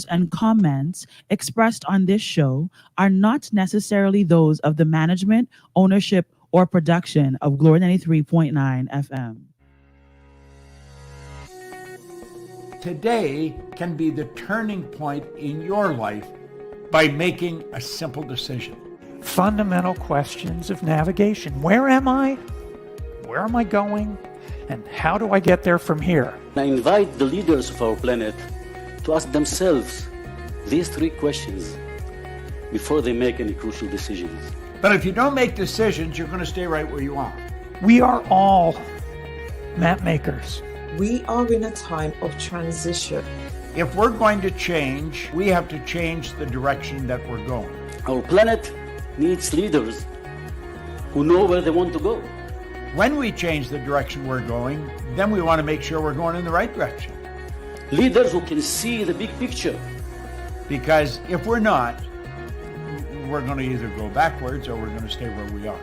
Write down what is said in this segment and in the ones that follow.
and comments expressed on this show are not necessarily those of the management, ownership, or production of Glory 93.9 FM. Today can be the turning point in your life by making a simple decision. Fundamental questions of navigation. Where am I? Where am I going? And how do I get there from here? I invite the leaders of our planet to ask themselves these three questions before they make any crucial decisions. But if you don't make decisions, you're going to stay right where you are. We are all map makers. We are in a time of transition. If we're going to change, we have to change the direction that we're going. Our planet needs leaders who know where they want to go. When we change the direction we're going, then we want to make sure we're going in the right direction. Leaders who can see the big picture. Because if we're not, we're going to either go backwards or we're going to stay where we are.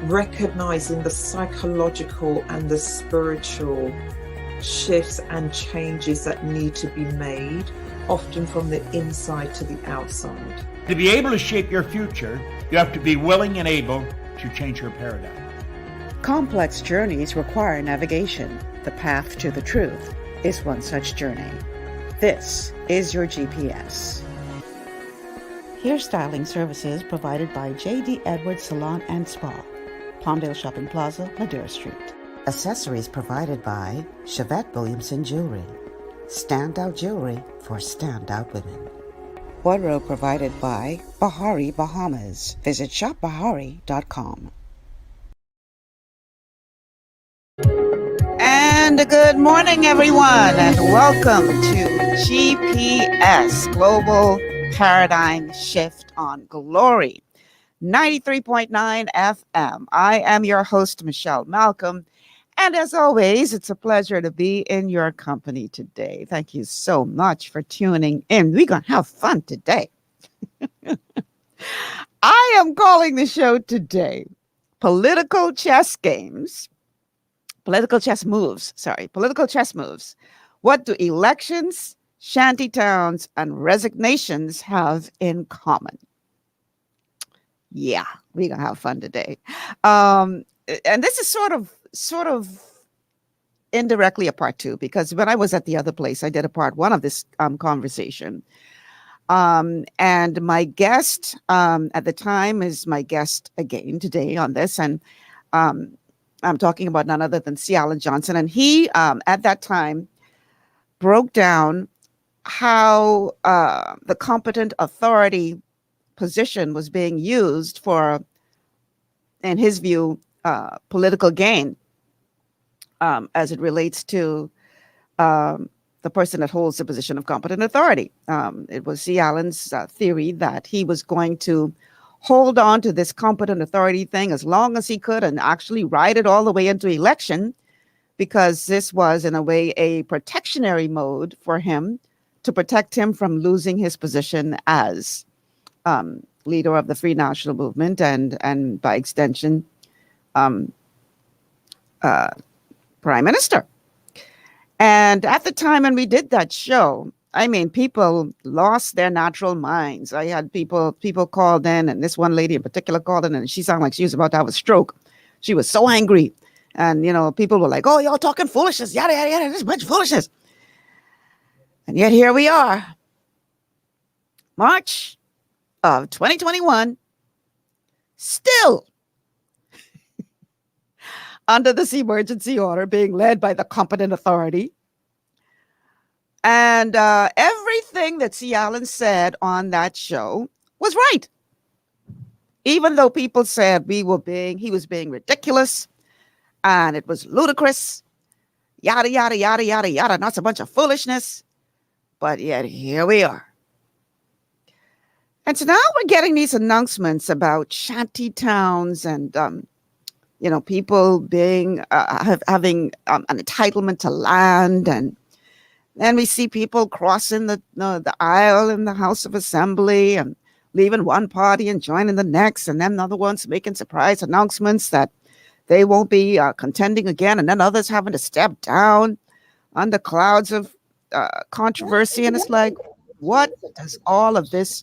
Recognizing the psychological and the spiritual shifts and changes that need to be made, often from the inside to the outside. To be able to shape your future, you have to be willing and able to change your paradigm. Complex journeys require navigation. The path to the truth is one such journey. This is your GPS. Hairstyling services provided by J.D. Edwards Salon and Spa, Palmdale Shopping Plaza, Ladera Street. Accessories provided by Chevette Williamson Jewelry. Standout jewelry for standout women. Wardrobe provided by Bahari Bahamas. Visit shopbahari.com. And good morning, everyone, and welcome to GPS Global Paradigm Shift on Glory 93.9 FM. I am your host, Michelle Malcolm, and as always, it's a pleasure to be in your company today. Thank you so much for tuning in. We're going to have fun today. I am calling the show today Political Chess Moves. What do elections, shanty towns, and resignations have in common? Yeah, we're going to have fun today. And this is sort of indirectly a part two, because when I was at the other place, I did a part one of this conversation. And my guest at the time is my guest again today on this. And I'm talking about none other than C. Alan Johnson. And he, at that time, broke down how the competent authority position was being used for, in his view, political gain as it relates to the person that holds the position of competent authority. It was C. Allen's theory that he was going to hold on to this competent authority thing as long as he could and actually ride it all the way into election, because this was, in a way, a protectionary mode for him to protect him from losing his position as leader of the Free National Movement and by extension, Prime Minister. And at the time when we did that show, I mean, people lost their natural minds. I had people called in, and this one lady in particular called in, and she sounded like she was about to have a stroke. She was so angry. And, people were like, oh, y'all talking foolishness, yada, yada, yada, this is a bunch of foolishness. And yet here we are, March of 2021, still under this emergency order being led by the competent authority. And everything that C. Allen said on that show was right. Even though people said he was being ridiculous and it was ludicrous, yada, yada, yada, yada, yada, not a bunch of foolishness. But yet here we are. And so now we're getting these announcements about shanty towns and, people being having an entitlement to land, and then we see people crossing the aisle in the House of Assembly and leaving one party and joining the next, and then other ones making surprise announcements that they won't be contending again, and then others having to step down under clouds of controversy. And it's like, What does all of this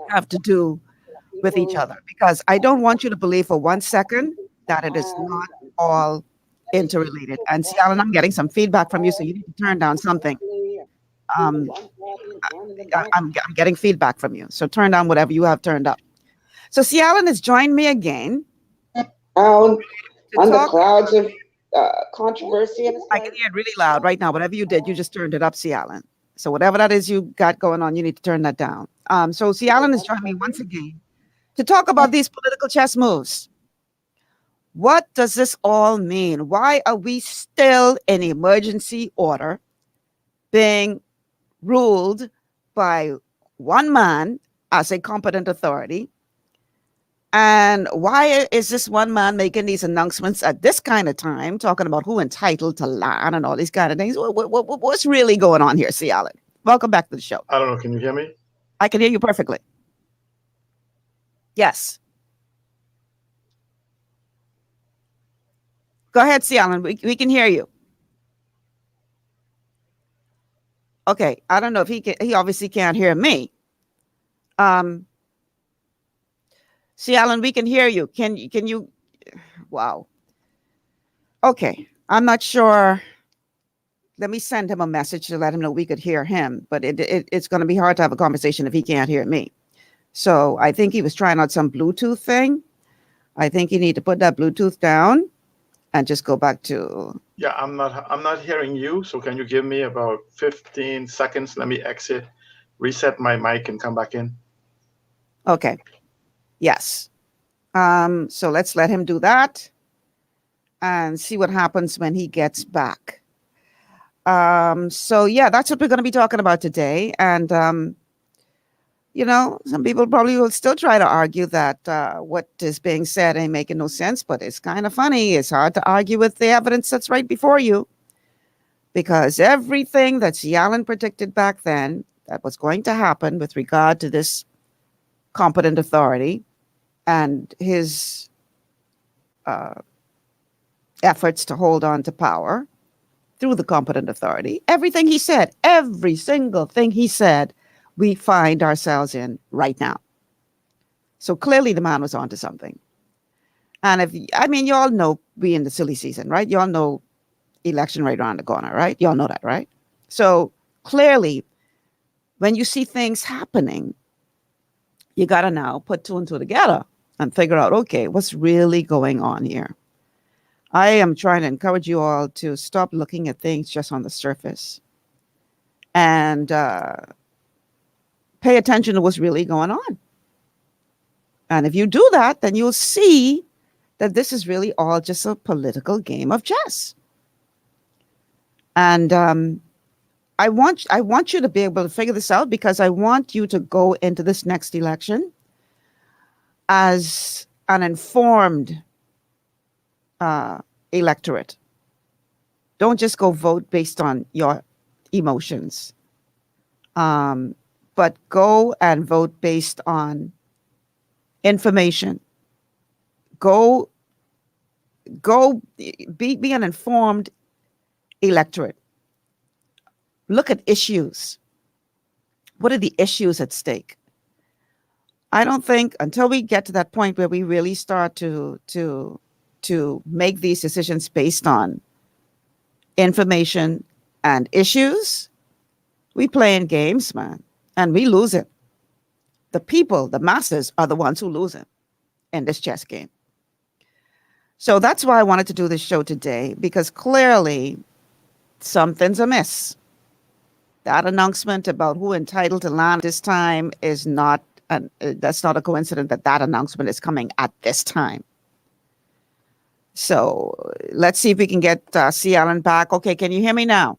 have to do with each other? Because I don't want you to believe for 1 second that it is not all interrelated. And see, Alan, I'm getting some feedback from you, so you need to turn down something. Um, I'm getting feedback from you, so turn down whatever you have turned up. So, see, Alan has joined me again. On to the talk. clouds of controversy. And I can hear it really loud right now. Whatever you did, you just turned it up, C. Allen. So whatever that is you got going on, you need to turn that down. So C. Allen has joined me once again to talk about these political chess moves. What does this all mean? Why are we still in emergency order being ruled by one man as a competent authority? And why is this one man making these announcements at this kind of time, talking about who entitled to land and all these kind of things? What's really going on here, C. Allen? Welcome back to the show. I don't know. Can you hear me? I can hear you perfectly. Yes. Go ahead, C. Allen. We can hear you. Okay. I don't know if he obviously can't hear me. See, Alan, we can hear you. Can you? Wow. Okay. I'm not sure. Let me send him a message to let him know we could hear him, but it's going to be hard to have a conversation if he can't hear me. So I think he was trying out some Bluetooth thing. I think you need to put that Bluetooth down and just go back to. Yeah, I'm not hearing you. So can you give me about 15 seconds? Let me exit, reset my mic, and come back in. Okay. Yes. So let's let him do that and see what happens when he gets back. So yeah, that's what we're going to be talking about today. And, some people probably will still try to argue that what is being said ain't making no sense, but it's kind of funny. It's hard to argue with the evidence that's right before you, because everything that Allen predicted back then that was going to happen with regard to this competent authority and his efforts to hold on to power through the competent authority, everything he said, every single thing he said, we find ourselves in right now. So clearly the man was onto something. And you all know we in the silly season, right? You all know election right around the corner, right? You all know that, right? So clearly, when you see things happening, you got to now put two and two together and figure out, okay, what's really going on here? I am trying to encourage you all to stop looking at things just on the surface and pay attention to what's really going on. And if you do that, then you'll see that this is really all just a political game of chess. And I want you to be able to figure this out, because I want you to go into this next election as an informed electorate. Don't just go vote based on your emotions, but go and vote based on information. Go be an informed electorate. Look at issues. What are the issues at stake? I don't think until we get to that point where we really start to make these decisions based on information and issues, we playing games, man, and we lose it. The people, the masses, are the ones who lose it in this chess game. So that's why I wanted to do this show today, because clearly something's amiss. That announcement about who entitled to land this time is not, that's not a coincidence that announcement is coming at this time. So let's see if we can get C. Allen back. Okay, can you hear me now?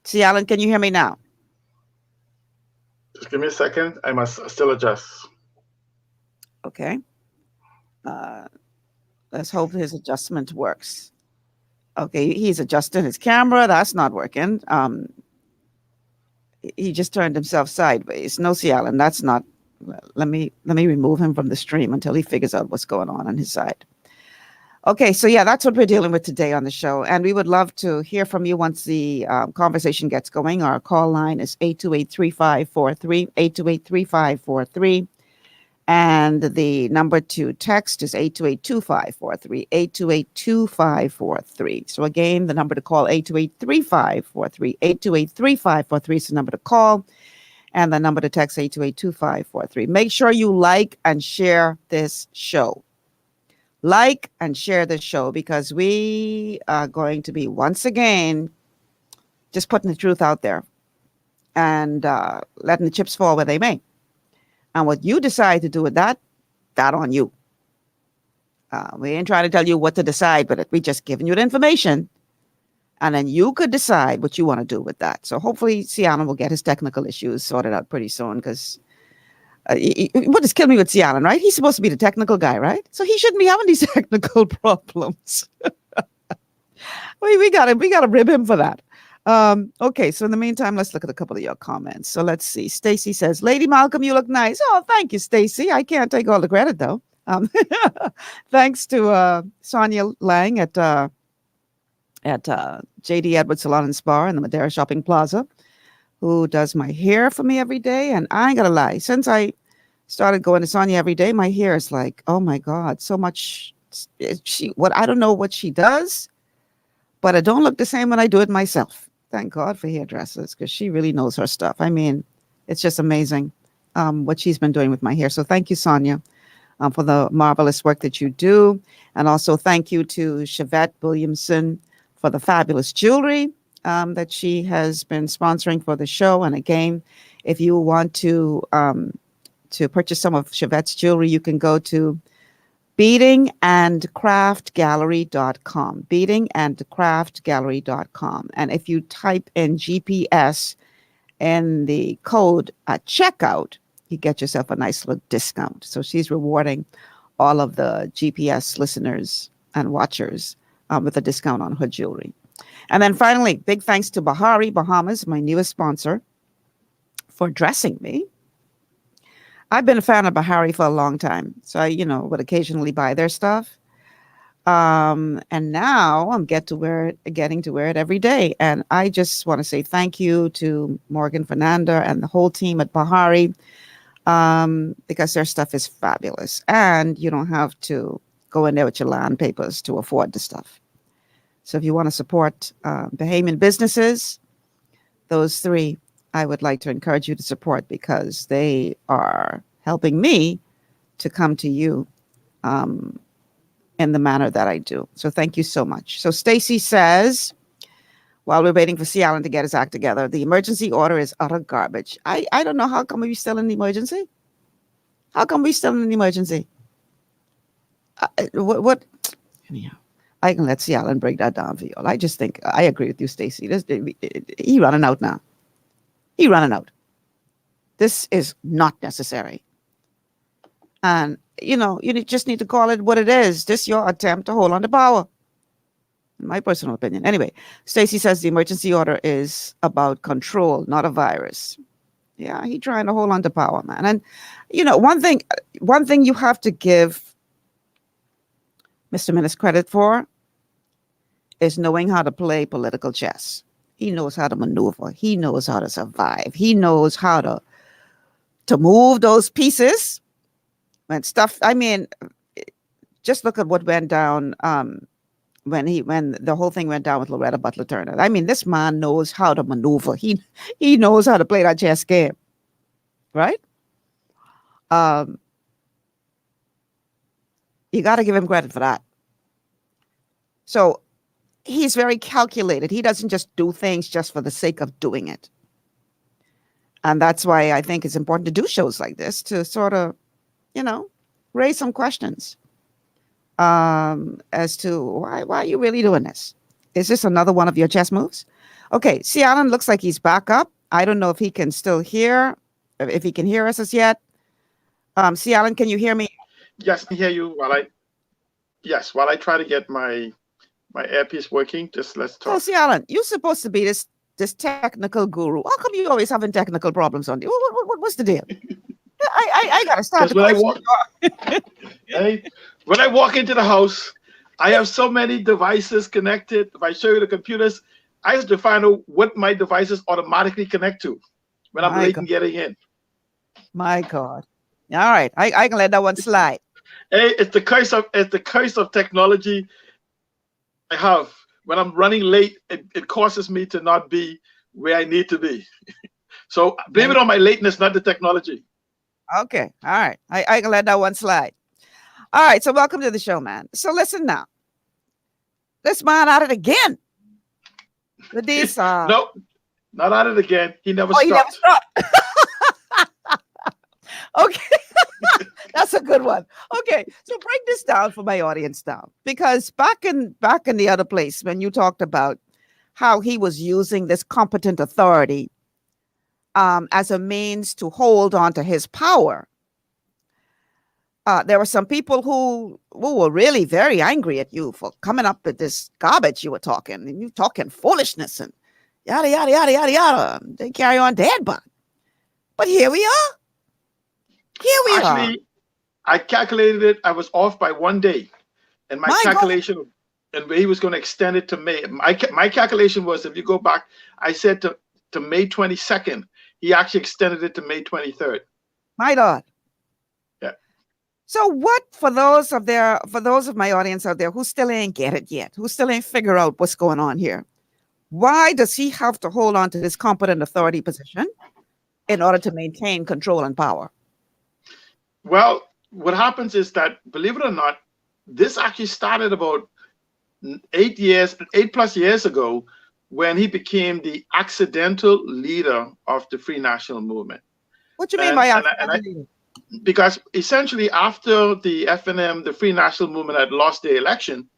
C. Allen, can you hear me now? Just give me a second. I must still adjust. Okay. Let's hope his adjustment works. Okay, he's adjusting his camera. That's not working. He just turned himself sideways. No, C. Allen, that's not. Let me remove him from the stream until he figures out what's going on his side. Okay, so yeah, that's what we're dealing with today on the show. And we would love to hear from you once the conversation gets going. Our call line is 828-3543, 828-3543. And the number to text is 828-2543, 828-2543. So again, the number to call, 828-3543, 828-3543 is the number to call. And the number to text, 828-2543. Make sure you like and share this show. Like and share this show, because we are going to be once again just putting the truth out there and letting the chips fall where they may. And what you decide to do with that on you. We ain't trying to tell you what to decide, but we just giving you the information, and then you could decide what you want to do with that. So hopefully Cialan will get his technical issues sorted out pretty soon, because what is killing me with Cialan, right? He's supposed to be the technical guy, right? So he shouldn't be having these technical problems. we gotta rib him for that. Okay, so in the meantime, let's look at a couple of your comments. So let's see. Stacy says, "Lady Malcolm, you look nice." Oh, thank you, Stacy. I can't take all the credit though. Thanks to Sonia Lang at JD Edwards Salon and Spa in the Madera Shopping Plaza, who does my hair for me every day. And I ain't gonna lie, since I started going to Sonia every day, my hair is like, oh my God, so much. I don't know what she does, but it don't look the same when I do it myself. Thank God for hairdressers, because she really knows her stuff. I mean, it's just amazing what she's been doing with my hair. So thank you, Sonia, for the marvelous work that you do. And also thank you to Shavette Williamson for the fabulous jewelry that she has been sponsoring for the show. And again, if you want to purchase some of Chevette's jewelry, you can go to beadingandcraftgallery.com, beadingandcraftgallery.com. And if you type in GPS and the code at checkout, you get yourself a nice little discount. So she's rewarding all of the GPS listeners and watchers with a discount on her jewelry. And then finally, big thanks to Bahari Bahamas, my newest sponsor, for dressing me. I've been a fan of Bahari for a long time, so I, would occasionally buy their stuff. And now I'm getting to wear it every day. And I just want to say thank you to Morgan Fernanda and the whole team at Bahari, because their stuff is fabulous. And you don't have to go in there with your land papers to afford the stuff. So if you want to support Bahamian businesses, those three, I would like to encourage you to support, because they are helping me to come to you in the manner that I do. So thank you so much. So Stacy says, while we're waiting for Cialan to get his act together, the emergency order is utter garbage. I don't know. How come we still in the emergency? How come we still in the emergency? What? Anyhow, I can let Cialan break that down for you. I just think I agree with you, Stacy. He running out now. He running out. This is not necessary. And, you just need to call it what it is. This is your attempt to hold on to power. In my personal opinion. Anyway, Stacy says the emergency order is about control, not a virus. Yeah, he trying to hold on to power, man. And, one thing you have to give Mr. Minnis credit for is knowing how to play political chess. He knows how to maneuver. He knows how to survive. He knows how to move those pieces when stuff. I mean, just look at what went down when the whole thing went down with Loretta Butler Turner. I mean, this man knows how to maneuver. He knows how to play that chess game, right? You got to give him credit for that. So he's very calculated. He doesn't just do things just for the sake of doing it. And that's why I think it's important to do shows like this, to sort of, raise some questions as to why are you really doing this? Is this another one of your chess moves? Okay, Cialan looks like he's back up. I don't know if he can still hear, if he can hear us as yet. Cialan, can you hear me? Yes, I hear you. While I try to get my earpiece working, just let's talk. Oh, Cialan, you're supposed to be this technical guru. How come you always having technical problems on you? What's the deal? I gotta start. When I walk into the house, I have so many devices connected. If I show you the computers, I have to find out what my devices automatically connect to when I'm My late God. in getting in. My God. All right. I can let that one slide. Hey, it's the curse of technology I have. When I'm running late, it causes me to not be where I need to be. So blame it on my lateness, not the technology. Okay. All right. I can let that one slide. All right. So welcome to the show, man. So listen now. This man at it again. With these No, not at it again. He never he never stopped. stopped. Okay. That's a good one. Okay. So break this down for my audience now. Because back in the other place, when you talked about how he was using this competent authority as a means to hold on to his power. There were some people who were really very angry at you for coming up with this garbage you were talking, and you talking foolishness and yada, yada, yada, yada, yada. They carry on dead, but here we are. Actually, I calculated it. I was off by 1 day. And my calculation, and he was going to extend it to May. My calculation was, if you go back, I said to May 22nd. He actually extended it to May 23rd. My God. Yeah. So what for those of my audience out there who still ain't get it yet, who still ain't figure out what's going on here? Why does he have to hold on to this competent authority position in order to maintain control and power? Well, what happens is that, believe it or not, this actually started about 8+ years ago, when he became the accidental leader of the Free National Movement. What do you mean by accidental? Because essentially after the FNM, the Free National Movement, had lost the election,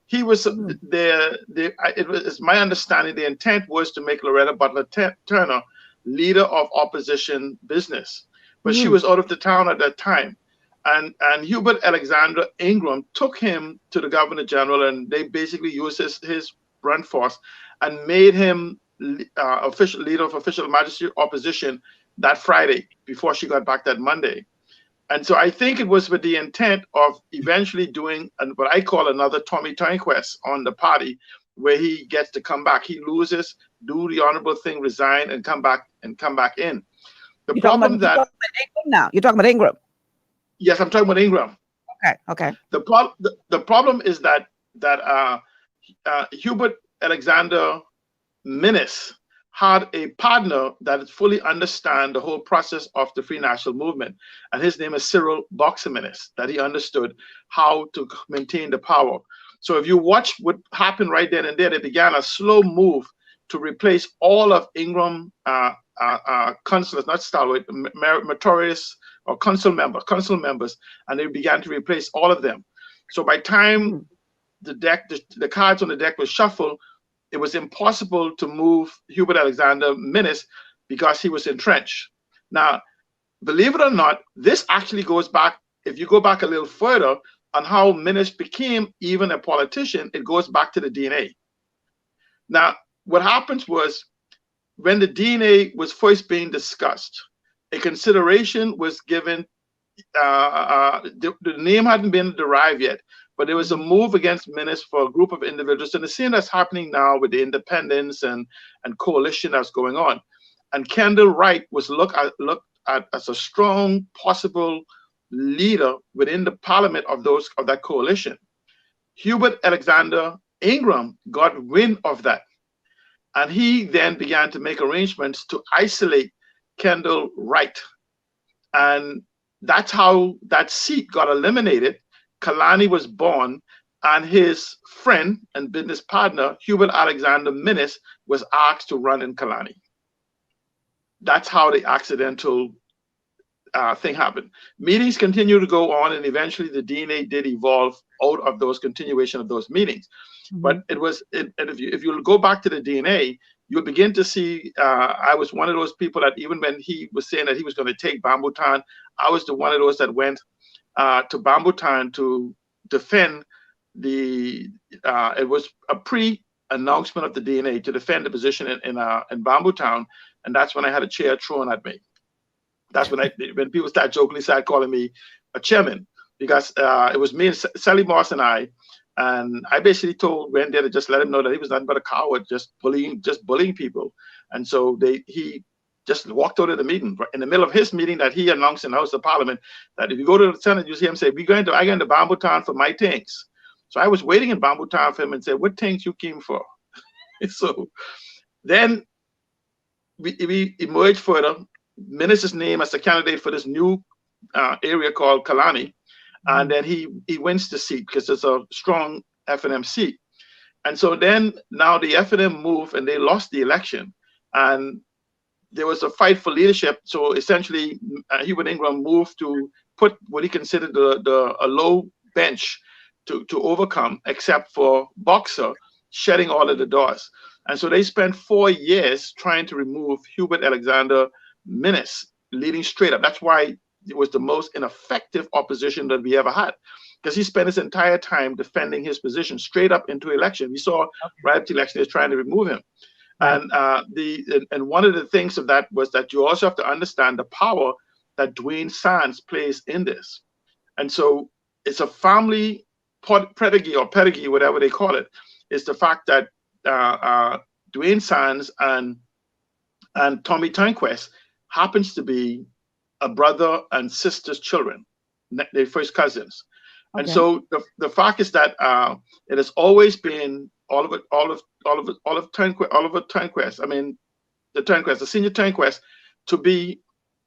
he was it was my understanding the intent was to make Loretta Butler Turner leader of opposition business, but she was out of the town at that time. And Hubert Alexander Ingram took him to the Governor General, and they basically used his brunt force and made him official leader of official magistrate opposition that Friday before she got back that Monday. And so I think it was with the intent of eventually doing what I call another Tommy Turnquest on the party, where he gets to come back. He loses, do the honorable thing, resign, and come back in. You're talking about Ingram. Yes, I'm talking about Ingram. Okay. The problem is that Hubert Alexander Minnis had a partner that fully understand the whole process of the Free National Movement, and his name is Cyril Boxer Minnis, that he understood how to maintain the power. So if you watch what happened right then and there, they began a slow move to replace all of Ingram councillors, not stalwart, meritorious or council members, and they began to replace all of them. So by time the cards on the deck was shuffled, it was impossible to move Hubert Alexander Minnis because he was entrenched. Now, believe it or not, this actually goes back, if you go back a little further on how Minnis became even a politician, it goes back to the DNA. Now, what happens was, when the DNA was first being discussed, a consideration was given. The name hadn't been derived yet, but there was a move against Minnis for a group of individuals, and the same that's happening now with the independence and coalition that's going on. And Kendall Wright was looked at as a strong possible leader within the parliament of that coalition. Hubert Alexander Ingram got wind of that, and he then began to make arrangements to isolate Kendall Wright, and that's how that seat got eliminated. Kalani was born, and his friend and business partner, Hubert Alexander Minnis, was asked to run in Kalani. That's how the accidental thing happened. Meetings continue to go on, and eventually the DNA did evolve out of those continuation of those meetings. But it was, and if you go back to the DNA, you'll begin to see, I was one of those people that even when he was saying that he was going to take Bamboo-Town, I was the one of those that went to Bamboo-Town to defend it was a pre-announcement of the DNA to defend the position in Bamboo-Town, and that's when I had a chair thrown at me. That's when people started calling me a chairman, because it was me and Sally Moss and I, And I basically went there to just let him know that he was nothing but a coward, just bullying people. And so he just walked out of the meeting. In the middle of his meeting that he announced in the House of Parliament, that if you go to the Senate, you see him say, I going to Bamboo Town for my things. So I was waiting in Bamboo Town for him and said, what things you came for? So then we emerged further, Minister's name as the candidate for this new area called Kalani. And then he wins the seat because it's a strong F&M seat. And so then now the F&M moved and they lost the election. And there was a fight for leadership. So essentially, Hubert Ingram moved to put what he considered a low bench to overcome, except for Boxer shutting all of the doors. And so they spent 4 years trying to remove Hubert Alexander Minnis, leading straight up. That's why it was the most ineffective opposition that we ever had, because he spent his entire time defending his position straight up into election. We saw right up to election, they were trying to remove him. And one of the things of that was that you also have to understand the power that Dwayne Sands plays in this. And so it's a family pedigree, whatever they call it. It's the fact that Dwayne Sands and Tommy Turnquest happens to be a brother and sister's children, their first cousins. Okay. And so the fact is that it has always been Oliver Turnquest, I mean, the senior Turnquest, to be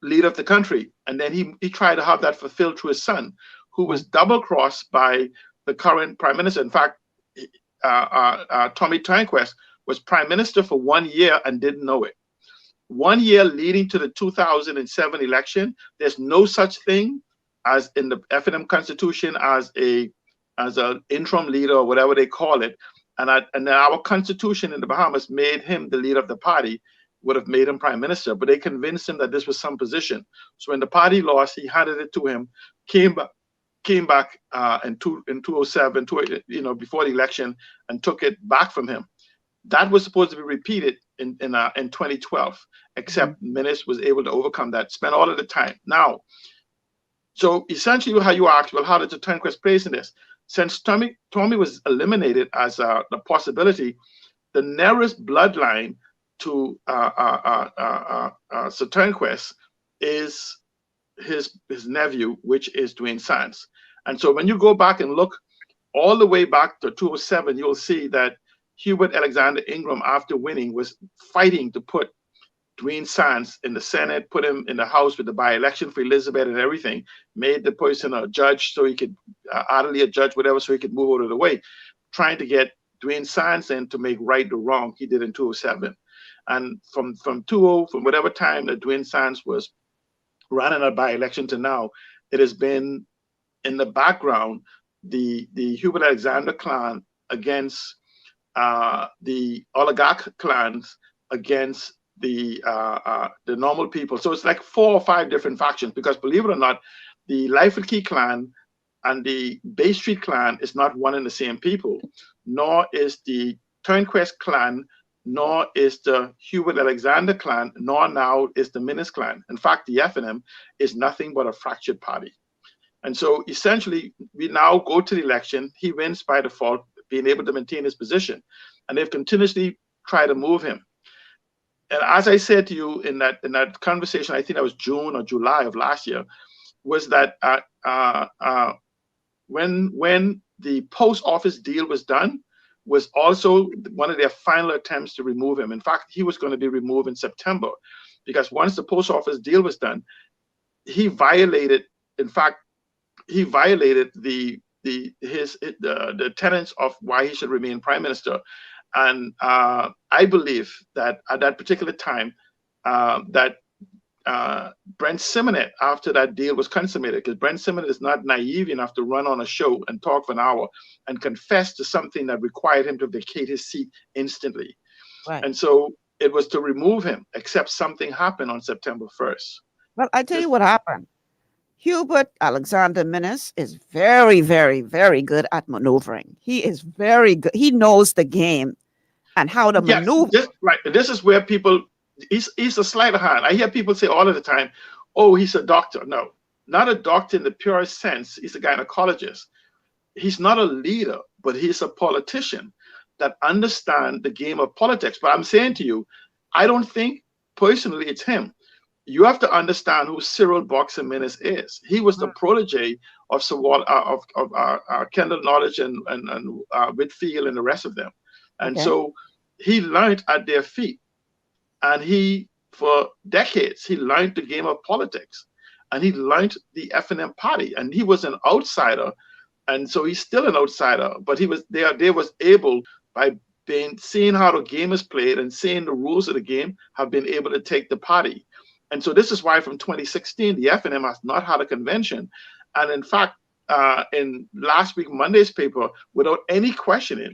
leader of the country. And then he tried to have that fulfilled through his son, who was double-crossed by the current prime minister. In fact, Tommy Turnquest was prime minister for 1 year and didn't know it. 1 year leading to the 2007 election, there's no such thing as in the F&M Constitution as an interim leader or whatever they call it. And our Constitution in the Bahamas made him the leader of the party, would have made him prime minister, but they convinced him that this was some position. So when the party lost, he handed it to him, came back in 2007, before the election, and took it back from him. That was supposed to be repeated in 2012, except Minnis was able to overcome that, spend all of the time. Now, so essentially how you asked, well, how did the Turnquest place in this? Since Tommy was eliminated as the possibility, the nearest bloodline to Sir Turnquest is his nephew, which is Dwayne Sands. And so when you go back and look all the way back to 2007, you'll see that Hubert Alexander Ingram, after winning, was fighting to put Dwayne Sands in the Senate, put him in the House with the by-election for Elizabeth and everything, made the person a judge so he could, orderly a judge, whatever, so he could move out of the way, trying to get Dwayne Sands in to make right the wrong he did in 2007. And from whatever time that Dwayne Sands was running a by-election to now, it has been in the background, the Hubert Alexander clan against the oligarch clans against the normal people. So it's like 4 or 5 different factions, because believe it or not, the Lightfoot Key clan and the Bay Street clan is not one and the same people, nor is the Turnquest clan, nor is the Hubert Alexander clan, nor now is the Minnis clan. In fact, the F&M is nothing but a fractured party. And so essentially, we now go to the election. He wins by default, being able to maintain his position. And they've continuously tried to move him. And as I said to you in that conversation, I think that was June or July of last year, was that when the post office deal was done, was also one of their final attempts to remove him. In fact, he was going to be removed in September, because once the post office deal was done, he violated the tenets of why he should remain prime minister. And I believe that at that particular time, that Brent Simonet, after that deal was consummated, because Brent Simonet is not naive enough to run on a show and talk for an hour and confess to something that required him to vacate his seat instantly. Right. And so it was to remove him, except something happened on September 1st. Well, I tell you what happened. Hubert Alexander Minnis is very, very, very good at maneuvering. He is very good. He knows the game and how to maneuver. This is where people, he's a sleight of hand. I hear people say all of the time, oh, he's a doctor. No, not a doctor in the purest sense. He's a gynecologist. He's not a leader, but he's a politician that understands the game of politics. But I'm saying to you, I don't think personally it's him. You have to understand who Cyril Boxer Minnis is. He was the protege of Kendall Knowledge and Whitfield and the rest of them. And so he learned at their feet. And he, for decades, he learned the game of politics. And he learned the F&M party. And he was an outsider. And so he's still an outsider. But he was there. They was able, by seeing how the game is played and seeing the rules of the game, have been able to take the party. And so this is why from 2016, the F&M has not had a convention. And in fact, in last week, Monday's paper, without any questioning,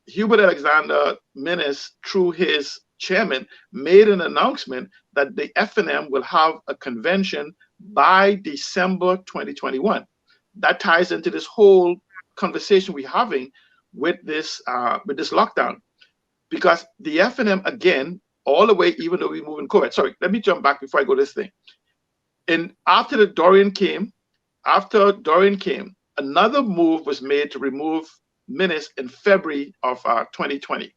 Hubert Alexander Minnis, through his chairman, made an announcement that the F&M will have a convention by December 2021. That ties into this whole conversation we're having with this lockdown. Because the F&M, again, all the way, even though we move in COVID. Sorry, let me jump back before I go this thing. After Dorian came, another move was made to remove Minnis in February of 2020.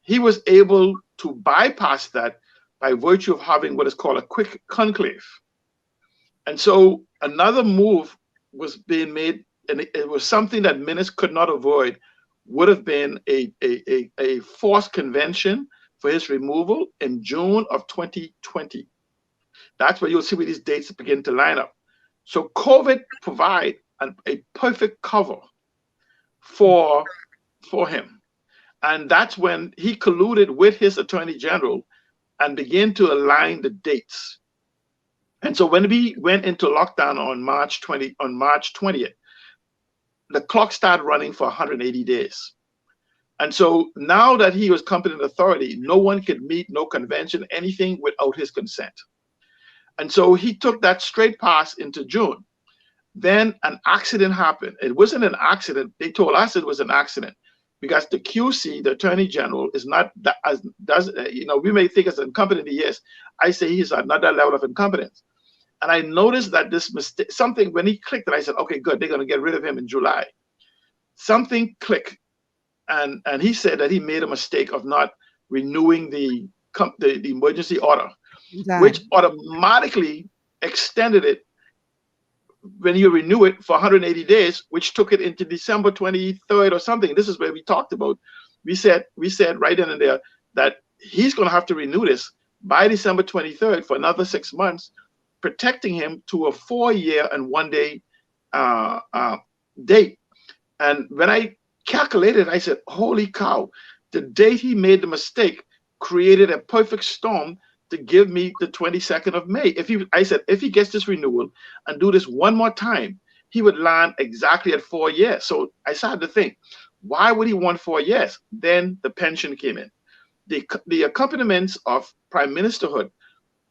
He was able to bypass that by virtue of having what is called a quick conclave. And so another move was being made, and it was something that Minnis could not avoid, would have been a forced convention for his removal in June of 2020. That's where you'll see where these dates begin to line up. So COVID provide a perfect cover for him. And that's when he colluded with his attorney general and began to align the dates. And so when we went into lockdown on March 20th, the clock started running for 180 days. And so now that he was competent authority, no one could meet, no convention, anything without his consent. And so he took that straight pass into June. Then an accident happened. It wasn't an accident. They told us it was an accident because the QC, the Attorney General, is not that we may think as incompetent he is. I say he's another level of incompetence. And I noticed that this mistake, something, when he clicked it, I said, okay, good, they're going to get rid of him in July. Something clicked. And he said that he made a mistake of not renewing the emergency order, which automatically extended it when you renew it for 180 days, which took it into December 23rd or something. This is where we talked about. We said right then and there that he's going to have to renew this by December 23rd for another 6 months, protecting him to a 4-year and 1 day date. And when I calculated, I said, holy cow, the date he made the mistake created a perfect storm to give me the 22nd of May. I said, if he gets this renewal and do this one more time, he would land exactly at 4 years. So I started to think, why would he want 4 years? Then the pension came in. The accompaniments of prime ministerhood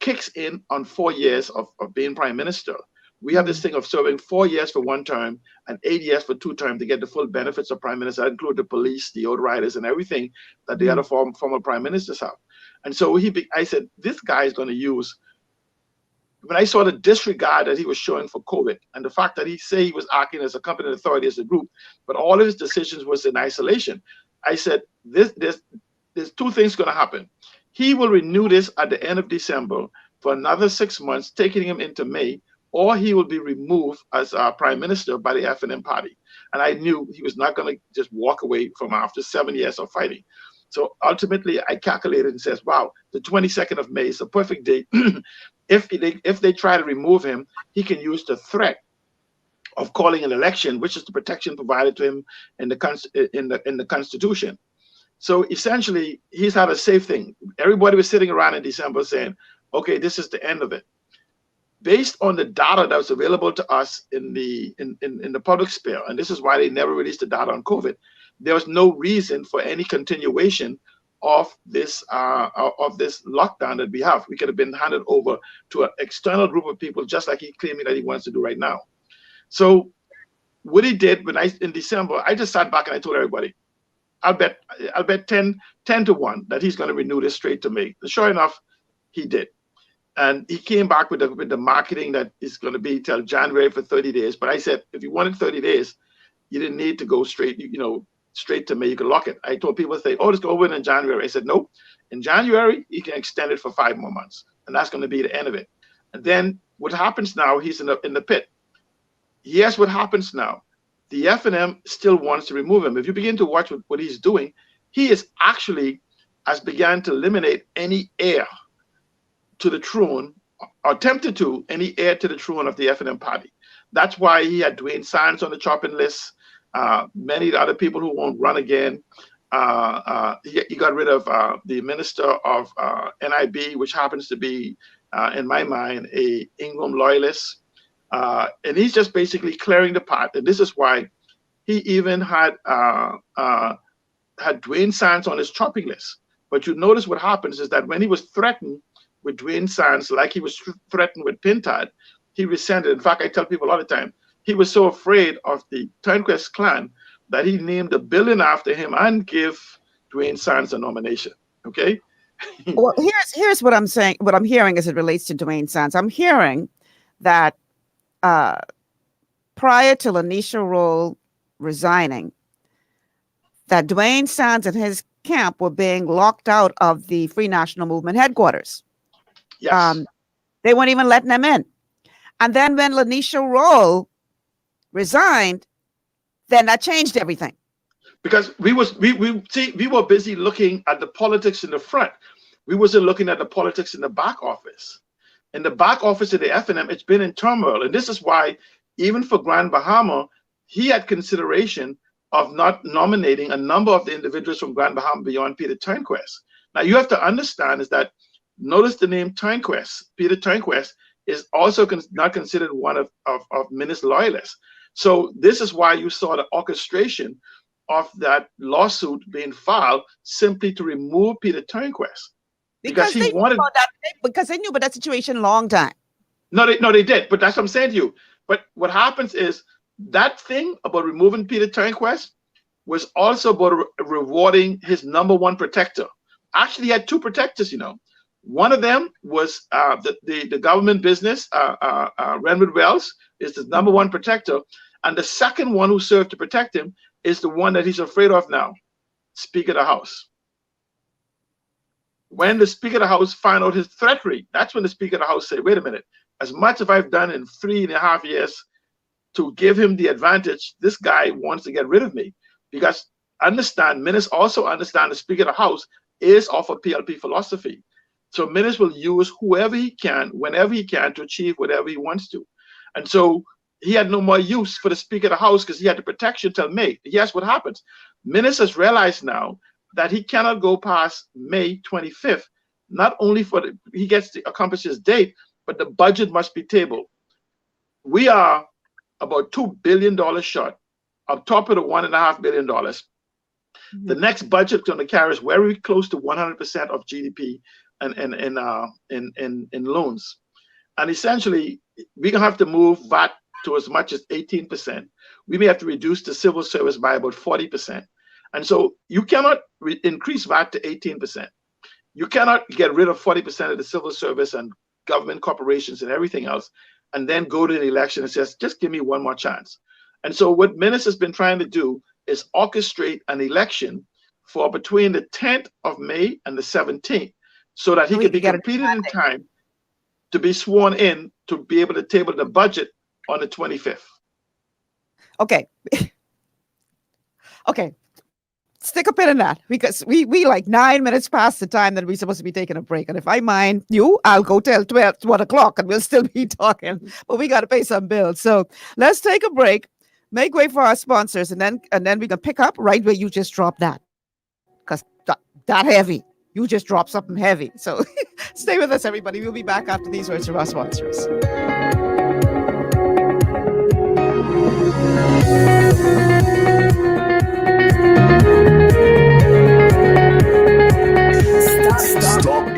kicks in on 4 years of being prime minister. We have this thing of serving 4 years for 1 term and 8 years for 2 terms to get the full benefits of prime minister. That include the police, the oath riders, and everything that the other former prime ministers have. And so I said, this guy is going to use, when I saw the disregard that he was showing for COVID and the fact that he said he was acting as a competent authority as a group, but all of his decisions was in isolation, I said, there's 2 things going to happen. He will renew this at the end of December for another 6 months, taking him into May, or he will be removed as prime minister by the F&M party. And I knew he was not going to just walk away from after 7 years of fighting. So ultimately, I calculated and says, wow, the 22nd of May is a perfect date. If they try to remove him, he can use the threat of calling an election, which is the protection provided to him in the Constitution. So essentially, he's had a safe thing. Everybody was sitting around in December saying, okay, this is the end of it. Based on the data that was available to us in the public sphere, and this is why they never released the data on COVID, there was no reason for any continuation of this lockdown that we have. We could have been handed over to an external group of people, just like he's claiming that he wants to do right now. So what he did in December, I just sat back and I told everybody, I'll bet 10 to 1 that he's going to renew this straight to May. And sure enough, he did. And he came back with the marketing that is going to be till January for 30 days. But I said, if you wanted 30 days, you didn't need to go straight, straight to May. You could lock it. I told people, say, oh, let's go over in January. I said, no, in January, you can extend it for 5 more months. And that's going to be the end of it. And then what happens now, he's in the pit. Here's what happens now. The FNM still wants to remove him. If you begin to watch what he's doing, he is actually has begun to eliminate any heir to the throne, or attempted to, any heir to the throne of the FNM party. That's why he had Dwayne Sands on the chopping list. Many other people who won't run again. He got rid of the minister of NIB, which happens to be, in my mind, a Ingram loyalist. And he's just basically clearing the path. And this is why he even had Dwayne Sands on his chopping list. But you notice what happens is that when he was threatened with Dwayne Sands, like he was threatened with Pintard, he resented. In fact, I tell people all the time, he was so afraid of the Turnquest clan that he named a building after him and gave Dwayne Sands a nomination. Okay. Well, here's what I'm saying. What I'm hearing as it relates to Dwayne Sands, I'm hearing that prior to Lanisha Roll resigning, that Dwayne Sands and his camp were being locked out of the Free National Movement headquarters. Yes. They weren't even letting them in. And then when Lanisha Roll resigned, then that changed everything. Because we were busy looking at the politics in the front. We wasn't looking at the politics in the back office. In the back office of the FNM, it's been in turmoil. And this is why, even for Grand Bahama, he had consideration of not nominating a number of the individuals from Grand Bahama beyond Peter Turnquest. Now, you have to understand is that, notice the name Turnquest. Peter Turnquest is also not considered one of Minnis loyalists. So this is why you saw the orchestration of that lawsuit being filed simply to remove Peter Turnquest. Because he wanted because they knew about that situation a long time. No, they did. But that's what I'm saying to you. But what happens is that thing about removing Peter Turnquest was also about rewarding his number one protector. Actually, he had two protectors, One of them was the government business, Renwood Wells, is the number one protector. And the second one who served to protect him is the one that he's afraid of now, Speaker of the House. When the Speaker of the House found out his threatery, that's when the Speaker of the House said, wait a minute, as much as I've done in 3.5 years to give him the advantage, this guy wants to get rid of me. Because understand, Minnis also understand the Speaker of the House is of a PLP philosophy. So Minnis will use whoever he can, whenever he can, to achieve whatever he wants to. And so he had no more use for the Speaker of the House because he had the protection till May. Yes, what happens? Minnis has realized now that he cannot go past May 25th. Not only he gets to accomplish his date, but the budget must be tabled. We are about $2 billion short, on top of the $1.5 billion. Mm-hmm. The next budget is going to carry us very close to 100% of GDP in loans. And essentially, we're going to have to move VAT to as much as 18%. We may have to reduce the civil service by about 40%. And so you cannot increase VAT to 18%. You cannot get rid of 40% of the civil service and government corporations and everything else, and then go to the election and says, just give me one more chance. And so what Minnis has been trying to do is orchestrate an election for between the 10th of May and the 17th, so that he can be completed in time to be sworn in to be able to table the budget on the 25th. Okay. Okay. Stick a pin in that, because we like 9 minutes past the time that we're supposed to be taking a break. And if I mind you, I'll go till 1 o'clock and we'll still be talking, but we got to pay some bills. So let's take a break, make way for our sponsors, and then we can pick up right where you just dropped that, because that heavy. You just dropped something heavy. So stay with us, everybody. We'll be back after these words from our sponsors.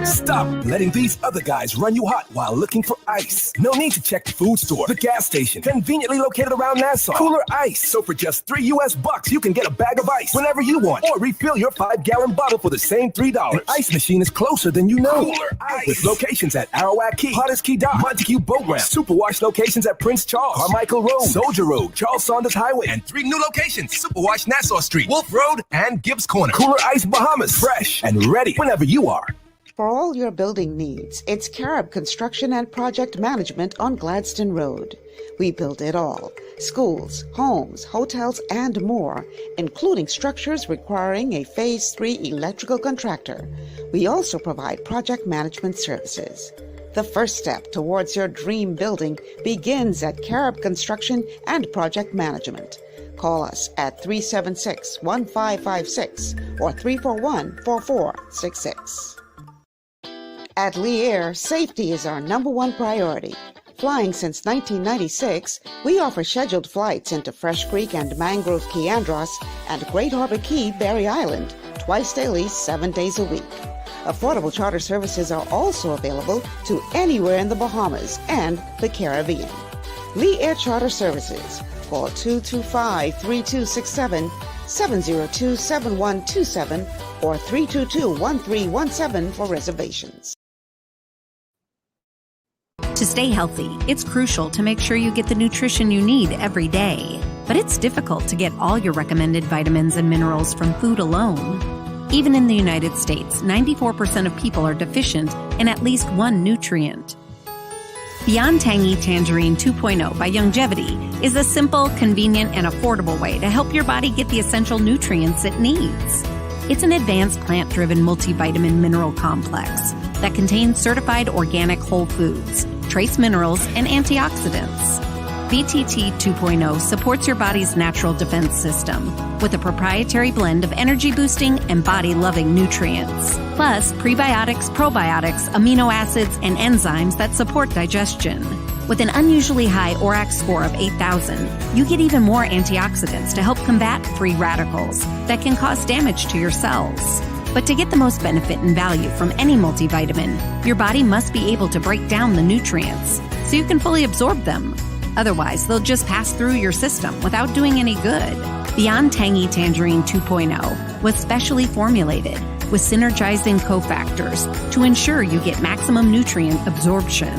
Stop Stop letting these other guys run you hot while looking for ice. No need to check the food store, the gas station, conveniently located around Nassau. Cooler Ice. So for just $3 US, you can get a bag of ice whenever you want, or refill your 5-gallon bottle for the same $3. An ice machine is closer than you know. Cooler Ice. With locations at Arawak Key, Potter's Key Dock, Montague Boat Ramp, Superwash locations at Prince Charles, Carmichael Road, Soldier Road, Charles Saunders Highway, and 3 new locations: Superwash Nassau Street, Wolf Road, and Gibbs Corner. Cooler Ice Bahamas, fresh and ready whenever you are. For all your building needs, it's Carib Construction and Project Management on Gladstone Road. We build it all: schools, homes, hotels, and more, including structures requiring a Phase 3 electrical contractor. We also provide project management services. The first step towards your dream building begins at Carib Construction and Project Management. Call us at 376-1556 or 341-4466. At Lee Air, safety is our #1 priority. Flying since 1996, we offer scheduled flights into Fresh Creek and Mangrove Key Andros and Great Harbor Key, Berry Island, twice daily, 7 days a week. Affordable charter services are also available to anywhere in the Bahamas and the Caribbean. Lee Air Charter Services. Call 225-3267, 702-7127, or 322-1317 for reservations. To stay healthy, it's crucial to make sure you get the nutrition you need every day. But it's difficult to get all your recommended vitamins and minerals from food alone. Even in the United States, 94% of people are deficient in at least one nutrient. Beyond Tangy Tangerine 2.0 by Longevity is a simple, convenient, and affordable way to help your body get the essential nutrients it needs. It's an advanced plant-driven multivitamin mineral complex that contains certified organic whole foods, trace minerals, and antioxidants. BTT 2.0 supports your body's natural defense system with a proprietary blend of energy-boosting and body-loving nutrients, plus prebiotics, probiotics, amino acids, and enzymes that support digestion. With an unusually high ORAC score of 8,000, you get even more antioxidants to help combat free radicals that can cause damage to your cells. But to get the most benefit and value from any multivitamin, your body must be able to break down the nutrients so you can fully absorb them. Otherwise, they'll just pass through your system without doing any good. Beyond Tangy Tangerine 2.0 was specially formulated with synergizing cofactors to ensure you get maximum nutrient absorption.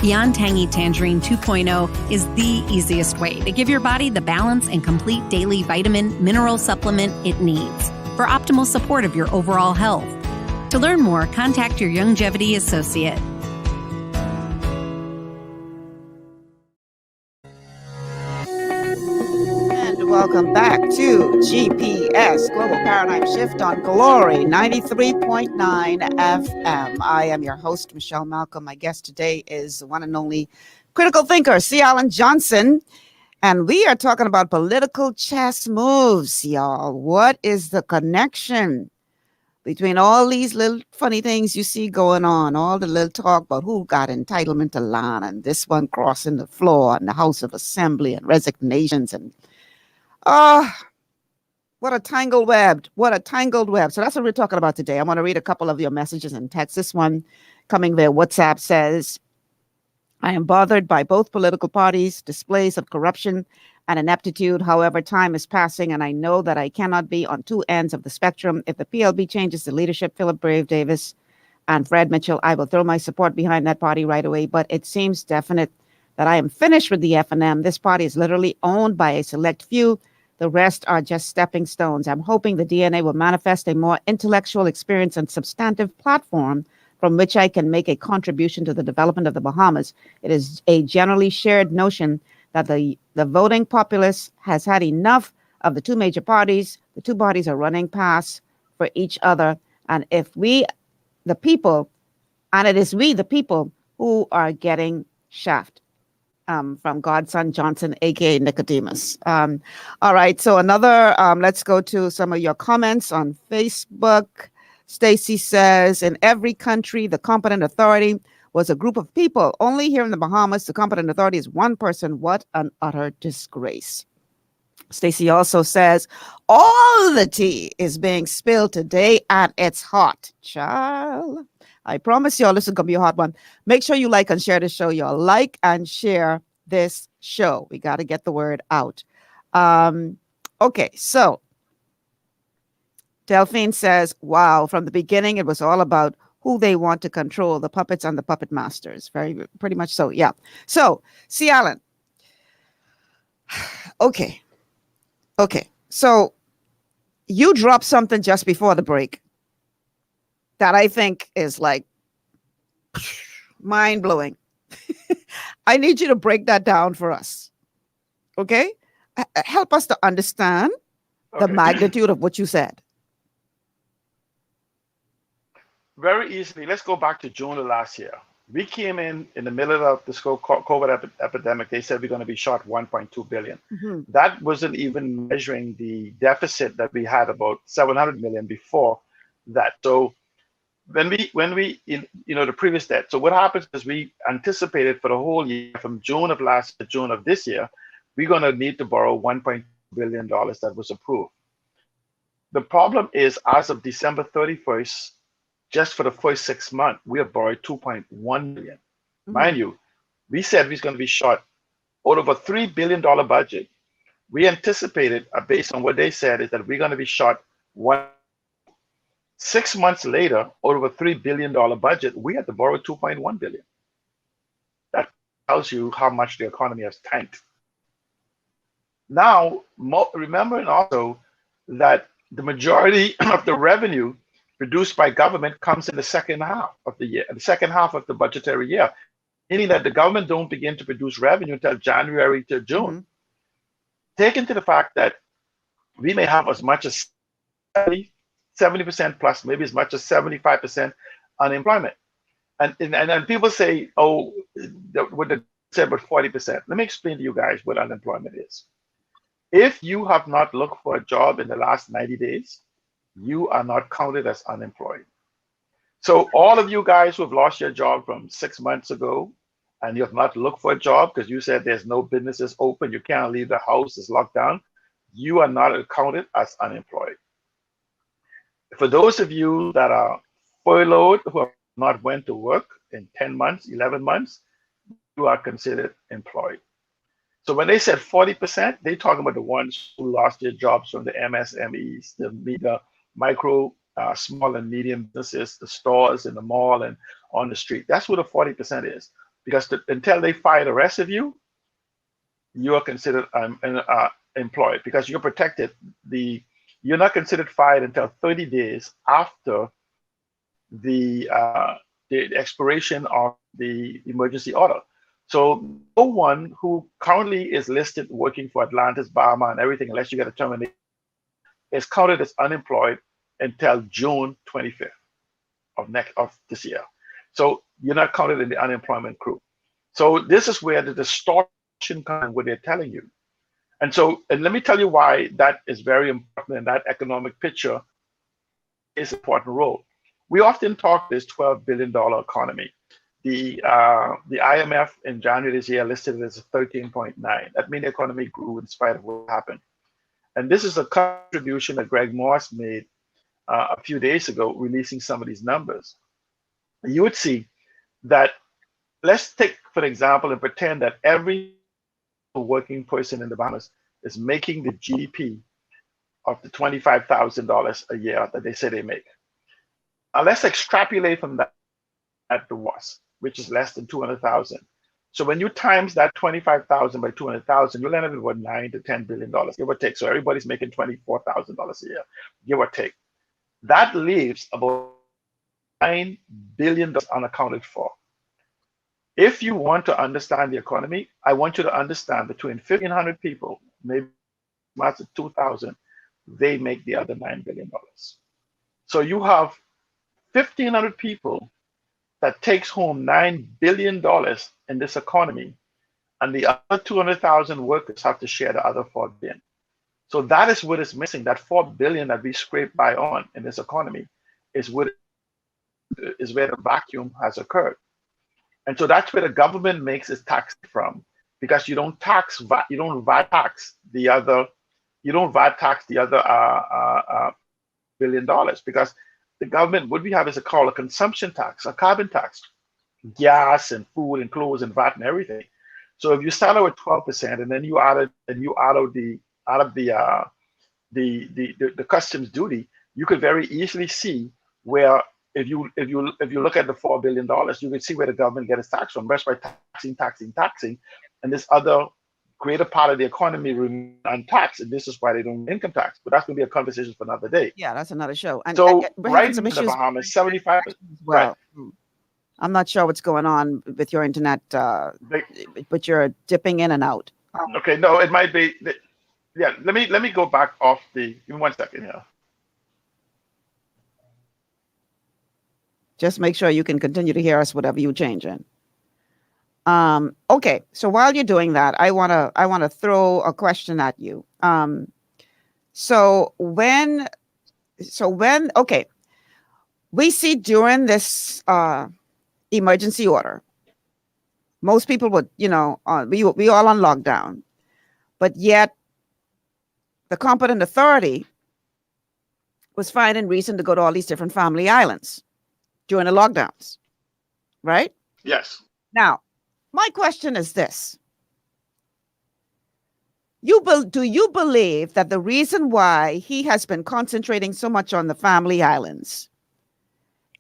Beyond Tangy Tangerine 2.0 is the easiest way to give your body the balance and complete daily vitamin mineral supplement it needs for optimal support of your overall health. To learn more, contact your Longevity associate. Welcome back to GPS Global Paradigm Shift on Glory 93.9 FM. I am your host, Michelle Malcolm. My guest today is the one and only critical thinker, C. Alan Johnson. And we are talking about political chess moves, y'all. What is the connection between all these little funny things you see going on, all the little talk about who got entitlement to land, and this one crossing the floor in the House of Assembly, and resignations, and what a tangled web. What a tangled web. So that's what we're talking about today. I want to read a couple of your messages and texts. This one coming via WhatsApp says, I am bothered by both political parties' displays of corruption and ineptitude. However, time is passing, and I know that I cannot be on two ends of the spectrum. If the PLB changes the leadership, Philip Brave Davis and Fred Mitchell, I will throw my support behind that party right away. But it seems definite that I am finished with the F&M. This party is literally owned by a select few. The rest are just stepping stones. I'm hoping the DNA will manifest a more intellectual experience and substantive platform from which I can make a contribution to the development of the Bahamas. It is a generally shared notion that the voting populace has had enough of the two major parties. The two parties are running past for each other. And if we, the people, and it is we, the people, who are getting shafted. From Godson Johnson, aka Nicodemus. All right, so let's go to some of your comments on Facebook. Stacy says, in every country, the competent authority was a group of people. Only here in the Bahamas, the competent authority is one person. What an utter disgrace. Stacy also says, all the tea is being spilled today and it's hot. Child, I promise y'all this is gonna be a hard one. Make sure you like and share this show, y'all. Like and share this show. We got to get the word out. Okay, so Delphine says, wow, from the beginning, it was all about who they want to control, the puppets and the puppet masters. Pretty much so, yeah. So, C. Allen. Okay. So, you dropped something just before the break that I think is like mind-blowing. I need you to break that down for us. Okay? Help us to understand the magnitude of what you said. Very easily, let's go back to June of last year. We came in the middle of this COVID epidemic. They said we're going to be short 1.2 billion. Mm-hmm. That wasn't even measuring the deficit that we had, about 700 million before that. So when we the previous debt. So what happens is we anticipated for the whole year, from June of last year to June of this year, we're going to need to borrow $1.2 billion that was approved. The problem is, as of December 31st, just for the first 6 months, we have borrowed 2.1 billion. Mm-hmm. Mind you, we said we was going to be short out of a $3 billion budget. We anticipated, based on what they said, is that we're going to be short 6 months later, out of a $3 billion budget, we had to borrow 2.1 billion. That tells you how much the economy has tanked. Now, remembering also that the majority of the revenue produced by government comes in the second half of the year, the second half of the budgetary year, meaning that the government don't begin to produce revenue until January to June. Mm-hmm. Take into the fact that we may have as much as 70% plus, maybe as much as 75% unemployment. And people say, oh, what they said about 40%. Let me explain to you guys what unemployment is. If you have not looked for a job in the last 90 days, you are not counted as unemployed. So all of you guys who have lost your job from 6 months ago and you have not looked for a job because you said there's no businesses open, you can't leave the house, it's locked down, you are not counted as unemployed. For those of you that are furloughed, who have not went to work in 10 months, 11 months, you are considered employed. So when they said 40%, they're talking about the ones who lost their jobs from the MSMEs, the micro, small and medium businesses, the stores in the mall and on the street. That's what the 40% is. Because until they fire the rest of you, you are considered employed because you're protected. You're not considered fired until 30 days after the expiration of the emergency order. So no one who currently is listed working for Atlantis, Bahama, and everything, unless you get a termination, is counted as unemployed until June 25th of this year. So you're not counted in the unemployment group. So this is where the distortion comes in, what they're telling you. And let me tell you why that is very important, and that economic picture is an important role. We often talk this $12 billion economy. The IMF in January this year listed it as 13.9. That means the economy grew in spite of what happened. And this is a contribution that Greg Moss made a few days ago, releasing some of these numbers. You would see that, let's take, for example, and pretend that every working person in the Bahamas is making the GDP of the $25,000 a year that they say they make. Now let's extrapolate from that at the WAS, which is less than 200,000. So when you times that 25,000 by 200,000, you'll end up with about $9 to $10 billion, give or take. So everybody's making $24,000 a year, give or take. That leaves about $9 billion unaccounted for. If you want to understand the economy, I want you to understand between 1,500 people, maybe much of 2,000, they make the other $9 billion. So you have 1,500 people that takes home $9 billion in this economy, and the other 200,000 workers have to share the other $4 billion. So that is what is missing. That $4 billion that we scrape by on in this economy is where the vacuum has occurred. And so that's where the government makes its tax from, because you don't VAT tax the other $1 billion, because the government would be having is called a consumption tax, a carbon tax, gas and food and clothes and VAT and everything. So if you start out with 12% and then you added out of the customs duty, you could very easily see where if you look at the $4 billion, you can see where the government gets its tax from, just by taxing, and this other greater part of the economy remain untaxed, and this is why they don't income tax. But that's going to be a conversation for another day. Yeah, that's another show. And So we're right having some in the issues Bahamas, 75. well. I'm not sure what's going on with your internet, but you're dipping in and out. Okay, no, it might be. Yeah, let me go back off the. Give me 1 second here. Just make sure you can continue to hear us, whatever you change in. Okay, so while you're doing that, I wanna throw a question at you. So when okay, we see during this emergency order, most people would, we all on lockdown, but yet the competent authority was finding reason to go to all these different family islands during the lockdowns, right? Yes. Now, my question is this. Do you believe that the reason why he has been concentrating so much on the family islands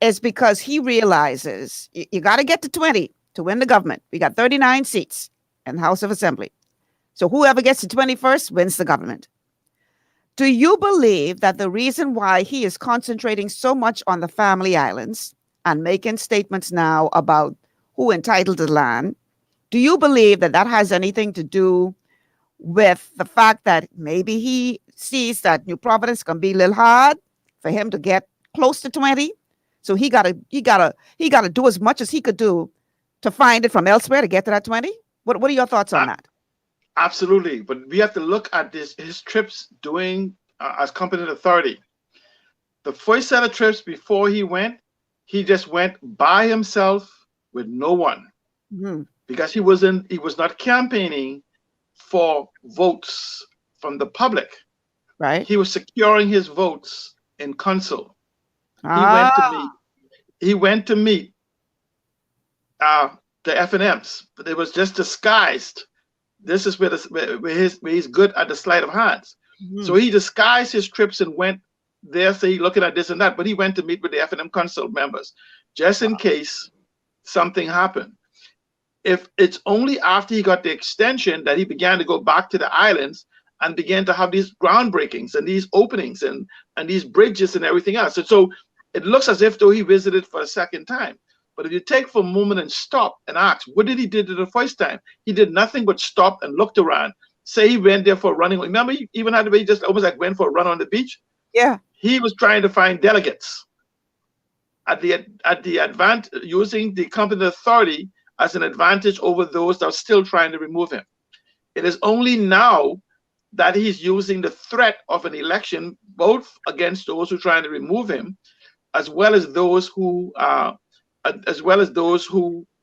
is because he realizes you got to get to 20 to win the government? We got 39 seats in the House of Assembly. So whoever gets to 21st wins the government. Do you believe that the reason why he is concentrating so much on the family islands and making statements now about who entitled to the land, do you believe that that has anything to do with the fact that maybe he sees that New Providence can be a little hard for him to get close to 20? So he gotta do as much as he could do to find it from elsewhere to get to that 20? What are your thoughts on that? Absolutely, but we have to look at his trips doing as competent authority. The first set of trips before he just went by himself with no one, because he was not campaigning for votes from the public. Right. He was securing his votes in council. He went to meet the F&Ms, but it was just disguised. This is where he's good at the sleight of hands. So he disguised his trips and went there, say looking at this and that, but he went to meet with the F&M council members just in case something happened. If it's only after he got the extension that he began to go back to the islands and began to have these groundbreakings and these openings and these bridges and everything else. And so it looks as if though he visited for a second time. But if you take for a moment and stop and ask, what did he do the first time? He did nothing but stop and looked around. Say he went there for running. Remember, he even had to be just almost like went for a run on the beach. Yeah. He was trying to find delegates at the advantage, using the competent authority as an advantage over those that are still trying to remove him. It is only now that he's using the threat of an election, both against those who are trying to remove him, as well as those who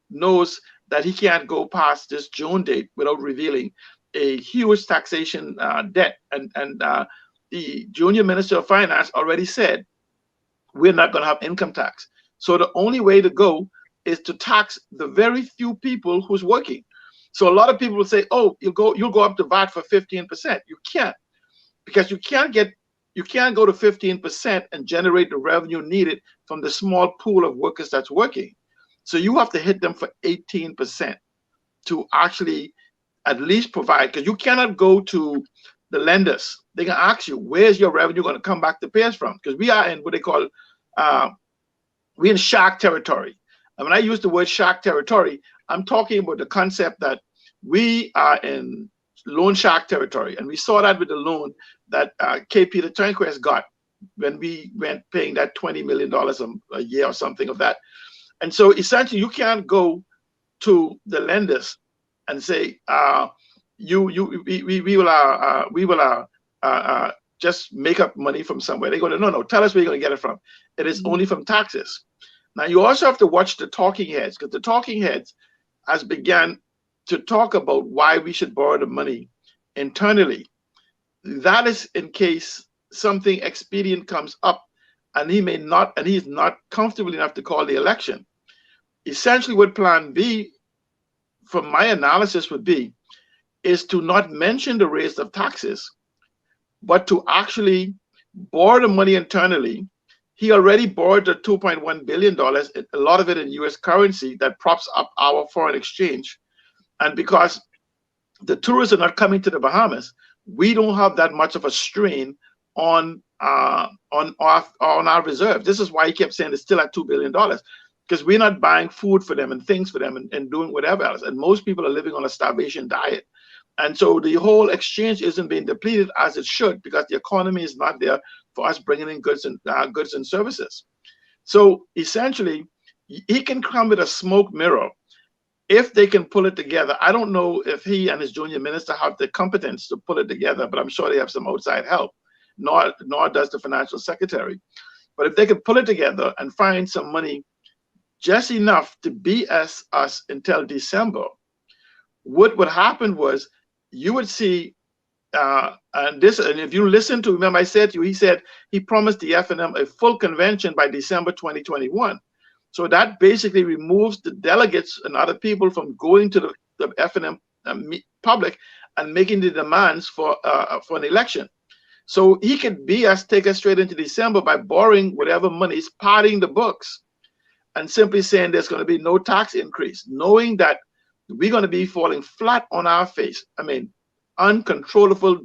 knows that he can't go past this June date without revealing a huge taxation debt. And the junior minister of finance already said, we're not going to have income tax. So the only way to go is to tax the very few people who's working. So a lot of people will say, oh, you'll go up to VAT for 15%. You can't, because you can't go to 15% and generate the revenue needed from the small pool of workers that's working. So you have to hit them for 18% to actually at least provide, because you cannot go to the lenders. They can ask you, where's your revenue going to come back to pay us from? Because we are in what they call, we're in shark territory. And when I use the word shark territory, I'm talking about the concept that we are in loan shark territory. And we saw that with the loan that KP the Turnquest got when we went paying that $20 million a year or something of that. And so essentially you can't go to the lenders and say, we will just make up money from somewhere. They go, no, tell us where you're going to get it from. It is only from taxes. Now you also have to watch the talking heads, because the talking heads has began to talk about why we should borrow the money internally. That is in case something expedient comes up and he's not comfortable enough to call the election. Essentially, what Plan B, from my analysis, would be is to not mention the raise of taxes, but to actually borrow the money internally. He already borrowed the $2.1 billion, a lot of it in US currency that props up our foreign exchange. And because the tourists are not coming to the Bahamas, we don't have that much of a strain on our reserve. This is why he kept saying it's still at $2 billion, because we're not buying food for them and things for them and doing whatever else. And most people are living on a starvation diet. And so the whole exchange isn't being depleted as it should, because the economy is not there for us bringing in goods and services. So essentially, he can come with a smoke mirror if they can pull it together. I don't know if he and his junior minister have the competence to pull it together, but I'm sure they have some outside help. Nor does the financial secretary. But if they can pull it together and find some money, just enough to BS us until December, what would happen was you would see, and if you listen to, remember I said to you, he said he promised the FNM a full convention by December 2021. So that basically removes the delegates and other people from going to the FNM public and making the demands for an election. So he could take us straight into December by borrowing whatever money, padding the books, and simply saying there's going to be no tax increase, knowing that we're going to be falling flat on our face. I mean, uncontrollable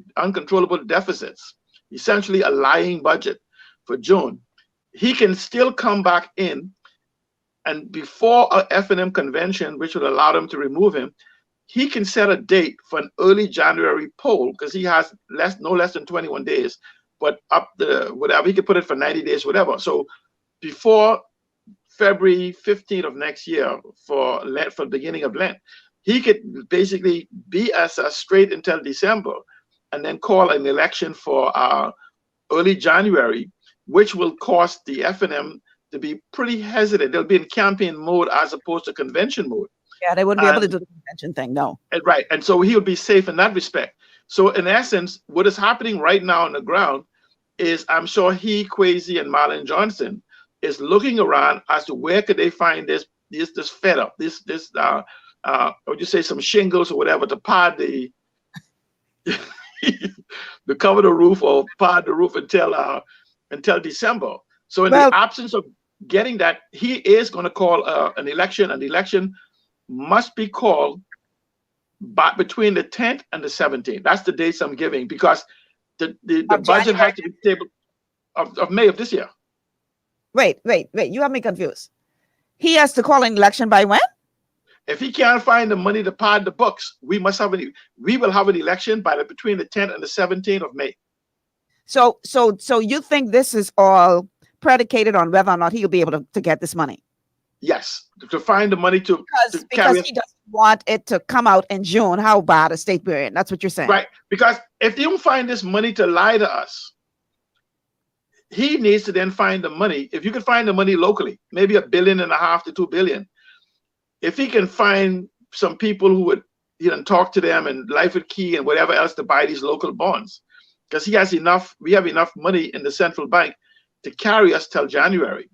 deficits, essentially a lying budget for June. He can still come back in, and before a FNM convention, which would allow them to remove him, he can set a date for an early January poll, because he has no less than 21 days, but whatever, he could put it for 90 days, whatever. So before February 15th of next year for the beginning of Lent, he could basically BS us straight until December and then call an election for early January, which will cause the FNM to be pretty hesitant. They'll be in campaign mode as opposed to convention mode. Yeah, they wouldn't be able to do the convention thing, no. Right, and so he'll be safe in that respect. So in essence, what is happening right now on the ground is, I'm sure he, Kwesi, and Marlon Johnson is looking around as to where could they find this fed up, would you say some shingles or whatever to pad the to cover the roof or pad the roof until December. So in the absence of getting that, he is going to call an election. An election must be called between the 10th and the 17th. That's the dates I'm giving, because the budget has to be tabled of May of this year. Wait. You have me confused. He has to call an election by when? If he can't find the money to pad the books, we will have an election between the 10th and the 17th of May. So you think this is all predicated on whether or not he'll be able to get this money? Yes, to find the money because he doesn't want it to come out in June. How bad a state period? That's what you're saying, right? Because if they don't find this money to lie to us, he needs to then find the money. If you can find the money locally, maybe $1.5 billion to $2 billion. If he can find some people who would, talk to them and Life with Key and whatever else to buy these local bonds, because we have enough money in the central bank to carry us till January.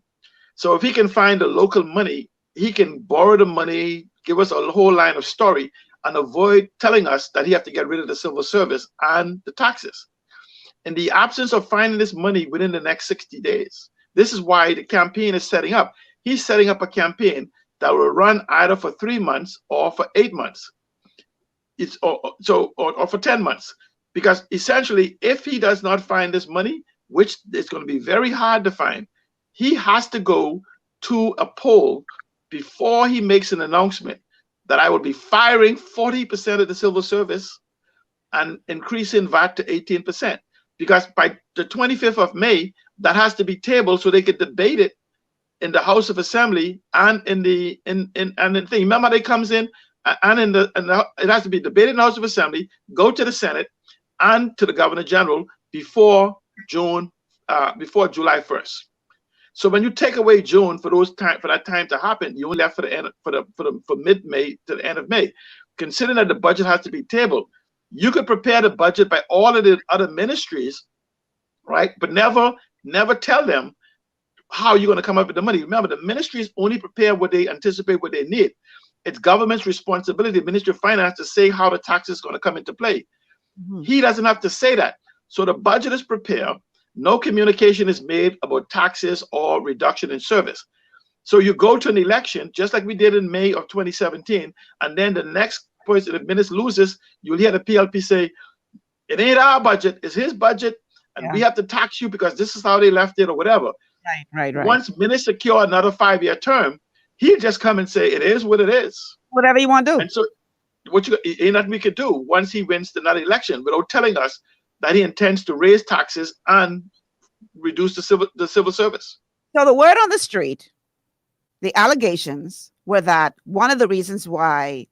So if he can find the local money, he can borrow the money, give us a whole line of story, and avoid telling us that he have to get rid of the civil service and the taxes. In the absence of finding this money within the next 60 days, this is why the campaign is setting up. He's setting up a campaign that will run either for 3 months or for 8 months. Or for 10 months. Because essentially, if he does not find this money, which is going to be very hard to find, he has to go to a poll before he makes an announcement that I will be firing 40% of the civil service and increasing VAT to 18%. Because by the 25th of May, that has to be tabled so they could debate it in the House of Assembly and in the thing. Remember, they comes in and it has to be debated in the House of Assembly, go to the Senate and to the Governor General before July 1st. So when you take away June for that time to happen, you only left for mid-May to the end of May. Considering that the budget has to be tabled, you could prepare the budget by all of the other ministries, right? But never tell them how are you going to come up with the money? Remember, the ministries only prepare what they anticipate, what they need. It's government's responsibility, Ministry of Finance, to say how the tax is going to come into play. He doesn't have to say that. So the budget is prepared. No communication is made about taxes or reduction in service. So you go to an election, just like we did in May of 2017, and then the next person, if minister loses, you'll hear the PLP say, it ain't our budget, it's his budget, and we have to tax you because this is how they left it or whatever. Right. Once minister secure another 5-year term, he'll just come and say, it is what it is. Whatever you want to do. And so ain't nothing we could do once he wins another election without telling us that he intends to raise taxes and reduce the civil service. So the word on the street, the allegations were that one of the reasons why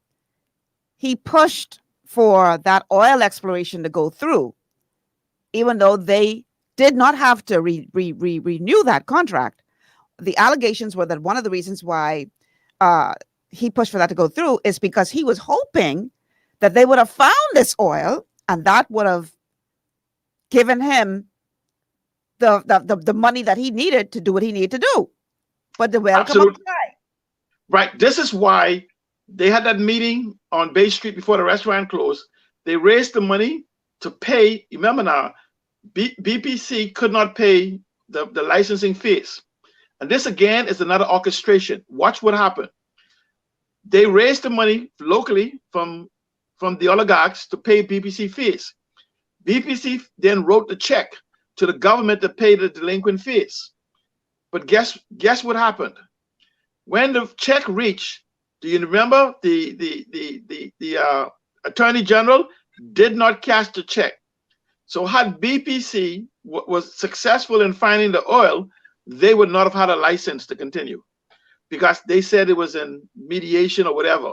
he pushed for that oil exploration to go through, even though they did not have to renew that contract, the allegations were that one of the reasons why he pushed for that to go through is because he was hoping that they would have found this oil, and that would have given him the money that he needed to do what he needed to do. But the well come up dry. Right. This is why they had that meeting on Bay Street before the restaurant closed. They raised the money to pay. Remember now, BPC could not pay the licensing fees. And this again is another orchestration. Watch what happened. They raised the money locally from the oligarchs to pay BPC fees. BPC then wrote the check to the government to pay the delinquent fees. But guess what happened? When the check reached, do you remember the Attorney General did not cash the check? So had BPC was successful in finding the oil, they would not have had a license to continue because they said it was in mediation or whatever.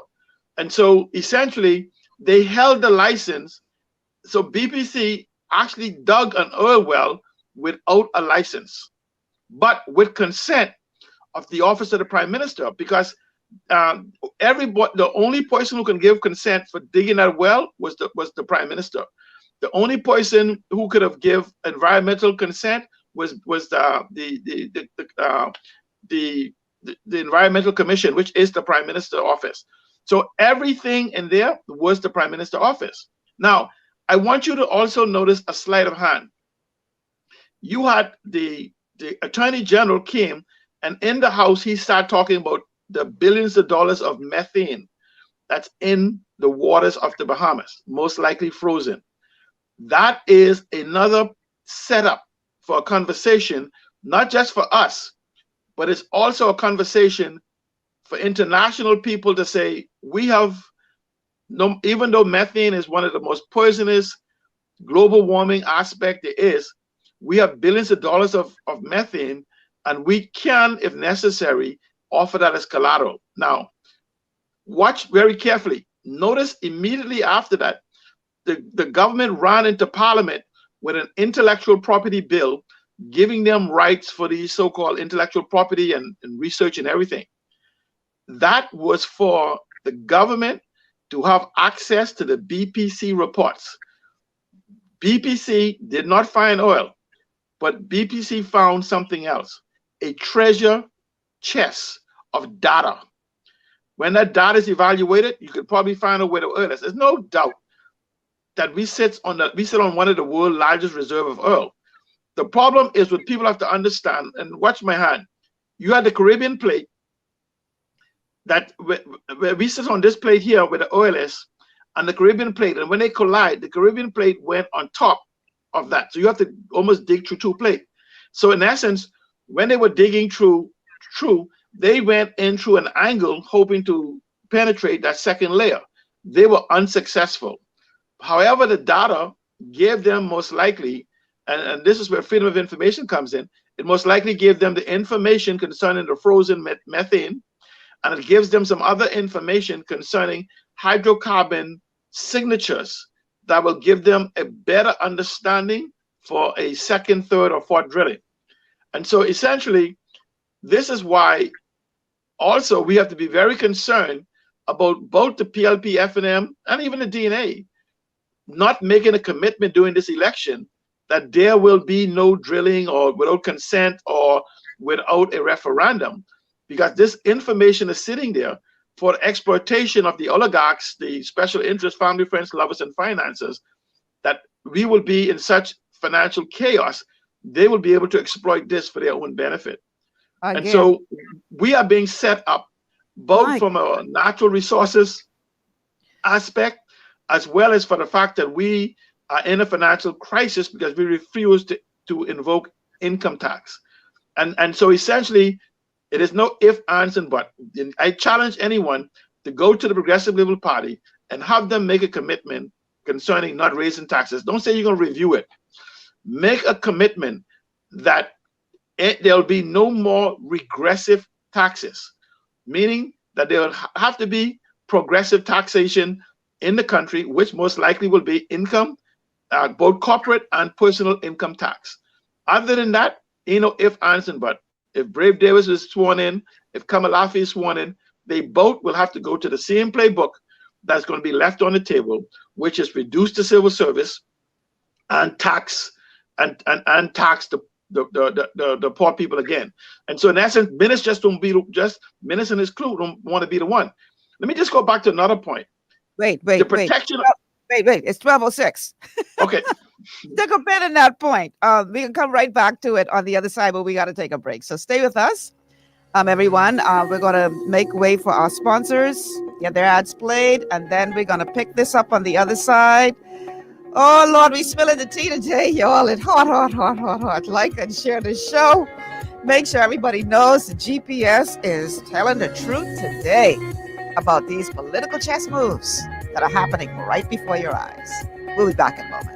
And so essentially they held the license. So BPC actually dug an oil well without a license, but with consent of the office of the Prime Minister, because the only person who can give consent for digging that well was the Prime Minister. The only person who could have give environmental consent was the Environmental Commission, which is the Prime Minister office. So everything in there was the Prime Minister office. Now, I want you to also notice a sleight of hand. You had the Attorney General came, and in the House, he started talking about the billions of dollars of methane that's in the waters of the Bahamas, most likely frozen. That is another setup for a conversation, not just for us, but it's also a conversation for international people to say, we have, no, even though methane is one of the most poisonous global warming aspect there is, we have billions of dollars of methane, and we can, if necessary, offer that as collateral. Now, watch very carefully. Notice immediately after that, the government ran into Parliament with an intellectual property bill giving them rights for these so-called intellectual property and research and everything. That was for the government to have access to the BPC reports. BPC did not find oil, but BPC found something else, a treasure chest of data. When that data is evaluated, you could probably find out where the oil is. There's no doubt that we sit on one of the world's largest reserve of oil. The problem is what people have to understand, and watch my hand. You had the Caribbean plate that where we sit on this plate here where the oil is, and the Caribbean plate, and when they collide, the Caribbean plate went on top of that. So you have to almost dig through two plates. So in essence, when they were digging through, they went in through an angle hoping to penetrate that second layer. They were unsuccessful. However, the data gave them most likely, and this is where freedom of information comes in, it most likely gave them the information concerning the frozen methane, and it gives them some other information concerning hydrocarbon signatures that will give them a better understanding for a second, third, or fourth drilling. And so essentially, this is why also we have to be very concerned about both the PLP, FNM, and even the DNA not making a commitment during this election that there will be no drilling or without consent or without a referendum, because this information is sitting there for exploitation of the oligarchs, the special interest, family, friends, lovers, and financiers, that we will be in such financial chaos, they will be able to exploit this for their own benefit. Again. And so we are being set up both from a natural resources aspect, as well as for the fact that we are in a financial crisis because we refuse to invoke income tax. And so essentially, it is no if, ands, and but. I challenge anyone to go to the Progressive Liberal Party and have them make a commitment concerning not raising taxes. Don't say you're going to review it. Make a commitment that there'll be no more regressive taxes, meaning that there will have to be progressive taxation in the country, which most likely will be income, both corporate and personal income tax. Other than that, no if, ands, and but. If Brave Davis is sworn in, if Kamalafi is sworn in, they both will have to go to the same playbook that's going to be left on the table, which is reduce the civil service and tax and tax the poor people again. And so in essence, Minnis just don't be Minnis and his crew don't want to be the one. Let me just go back to another point. Wait. The protection. Wait. It's 12:06. Okay. Take a bit in that point. We can come right back to it on the other side, but we got to take a break. So stay with us, everyone. We're going to make way for our sponsors, get their ads played, and then we're going to pick this up on the other side. Oh, Lord, we spilling the tea today, y'all. It's hot. Like and share the show. Make sure everybody knows the GPS is telling the truth today about these political chess moves that are happening right before your eyes. We'll be back in a moment.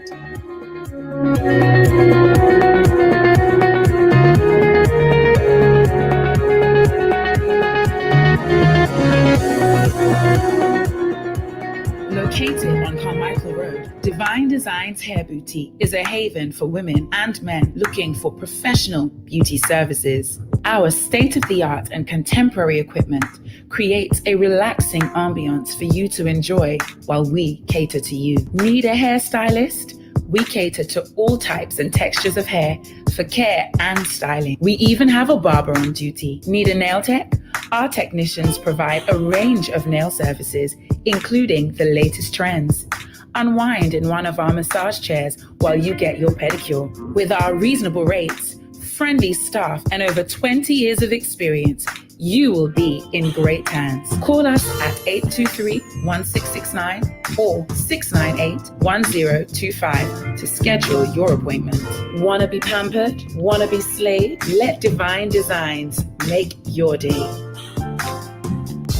Located on Carmichael Road, Divine Designs Hair Boutique is a haven for women and men looking for professional beauty services. Our state-of-the-art and contemporary equipment creates a relaxing ambiance for you to enjoy while we cater to you. Need a hairstylist? We cater to all types and textures of hair for care and styling. We even have a barber on duty. Need a nail tech? Our technicians provide a range of nail services, including the latest trends. Unwind in one of our massage chairs while you get your pedicure. With our reasonable rates, friendly staff, and over 20 years of experience, you will be in great hands. Call us at 823-1669 or 698-1025 to schedule your appointment. Want to be pampered? Want to be slayed? Let Divine Designs make your day.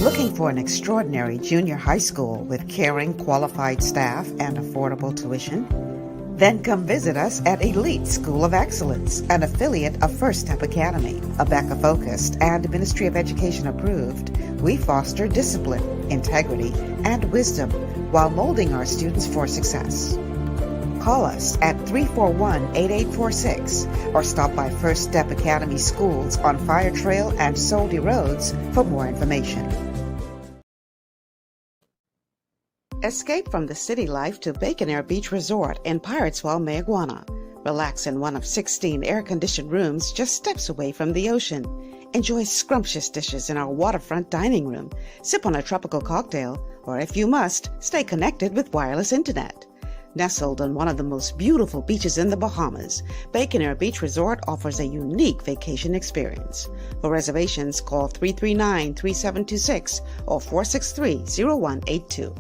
Looking for an extraordinary junior high school with caring, qualified staff and affordable tuition? Then come visit us at Elite School of Excellence, an affiliate of First Step Academy. ABECA-focused and Ministry of Education approved, we foster discipline, integrity, and wisdom while molding our students for success. Call us at 341-8846 or stop by First Step Academy Schools on Fire Trail and Soldy Roads for more information. Escape from the city life to Bacon Air Beach Resort in Pirateswell, Mayaguana. Relax in one of 16 air-conditioned rooms just steps away from the ocean. Enjoy scrumptious dishes in our waterfront dining room. Sip on a tropical cocktail, or if you must, stay connected with wireless internet. Nestled on one of the most beautiful beaches in the Bahamas, Bacon Air Beach Resort offers a unique vacation experience. For reservations, call 339-3726 or 463-0182.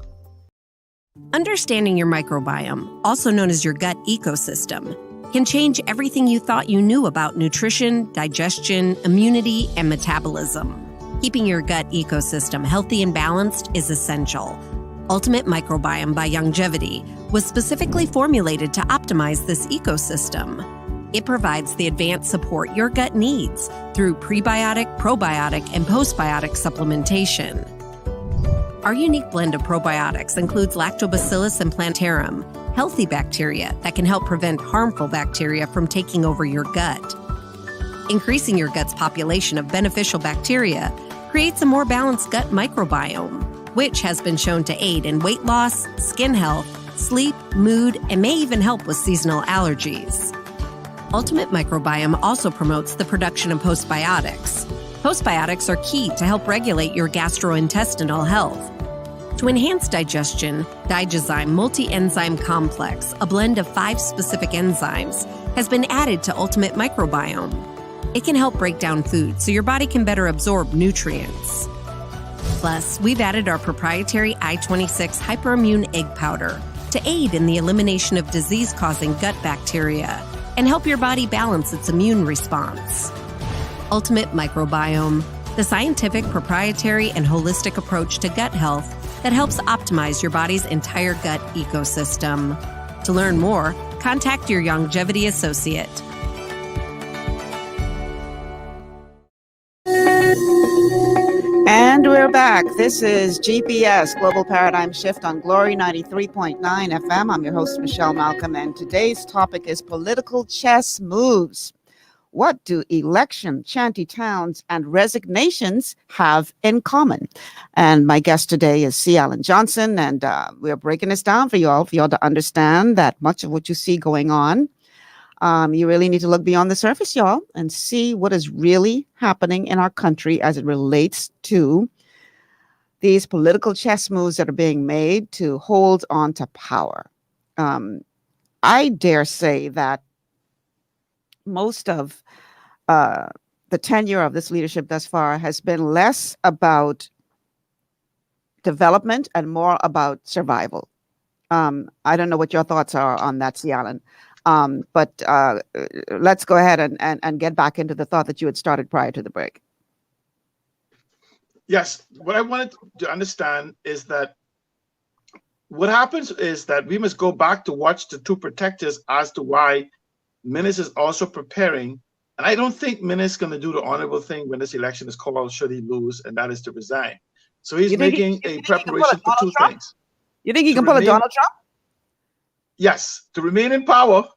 Understanding your microbiome, also known as your gut ecosystem, can change everything you thought you knew about nutrition, digestion, immunity, and metabolism. Keeping your gut ecosystem healthy and balanced is essential. Ultimate Microbiome by Longevity was specifically formulated to optimize this ecosystem. It provides the advanced support your gut needs through prebiotic, probiotic, and postbiotic supplementation. Our unique blend of probiotics includes Lactobacillus and Plantarum, healthy bacteria that can help prevent harmful bacteria from taking over your gut. Increasing your gut's population of beneficial bacteria creates a more balanced gut microbiome, which has been shown to aid in weight loss, skin health, sleep, mood, and may even help with seasonal allergies. Ultimate Microbiome also promotes the production of postbiotics. Postbiotics are key to help regulate your gastrointestinal health. To enhance digestion, Digizyme Multi-Enzyme Complex, a blend of 5 specific enzymes, has been added to Ultimate Microbiome. It can help break down food so your body can better absorb nutrients. Plus, we've added our proprietary I-26 hyperimmune egg powder to aid in the elimination of disease-causing gut bacteria and help your body balance its immune response. Ultimate Microbiome, the scientific, proprietary, and holistic approach to gut health that helps optimize your body's entire gut ecosystem. To learn more, contact your longevity associate. And we're back. This is GPS, Global Paradigm Shift on Glory 93.9 FM. I'm your host, Michelle Malcolm, and today's topic is political chess moves. What do election, shanty towns, and resignations have in common? And my guest today is C. Alan Johnson, and we're breaking this down for y'all to understand that much of what you see going on, you really need to look beyond the surface, y'all, and see what is really happening in our country as it relates to these political chess moves that are being made to hold on to power. I dare say that most of the tenure of this leadership thus far has been less about development and more about survival. I don't know what your thoughts are on that, C. Alan. But let's go ahead and get back into the thought that you had started prior to the break. Yes, what I wanted to understand is that what happens is that we must go back to watch the two protectors as to why Minnis is also preparing. And I don't think Minnis is going to do the honorable thing when this election is called, should he lose, and that is to resign. So he's making a preparation for two things. You think he can pull a Donald Trump? Yes, to remain in power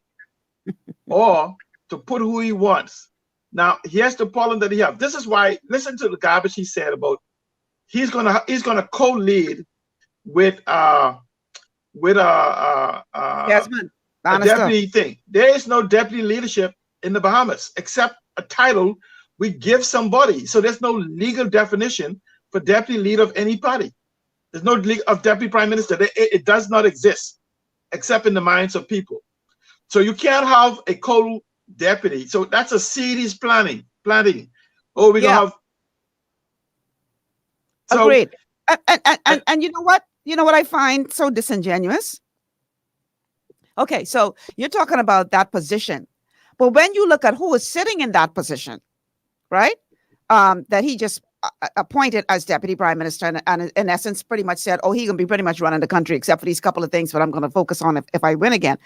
or to put who he wants. Now, here's the problem that he has. This is why, listen to the garbage he said about he's gonna co-lead with a deputy thing. There is no deputy leadership in the Bahamas except a title we give somebody. So there's no legal definition for deputy leader of any party. There's no of deputy prime minister. It does not exist except in the minds of people. So you can't have a co-deputy. So that's a seed he's planting. Oh, we're gonna have. So, agreed. And you know what? You know what I find so disingenuous? Okay, so you're talking about that position, but when you look at who is sitting in that position, right? That he just appointed as deputy prime minister, and in essence, pretty much said, "Oh, he can be pretty much running the country, except for these couple of things, but I'm going to focus on if I win again."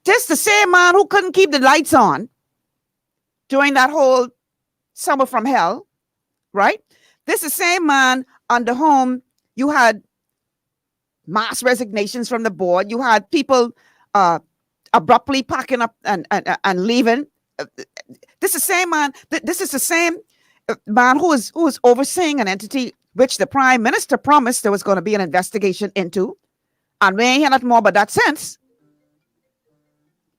This the same man who couldn't keep the lights on during that whole summer from hell, right? This is the same man under whom you had mass resignations from the board. You had people abruptly packing up and leaving. This is the same man. This is the same man who is overseeing an entity which the prime minister promised there was going to be an investigation into, and we ain't heard nothing about that since.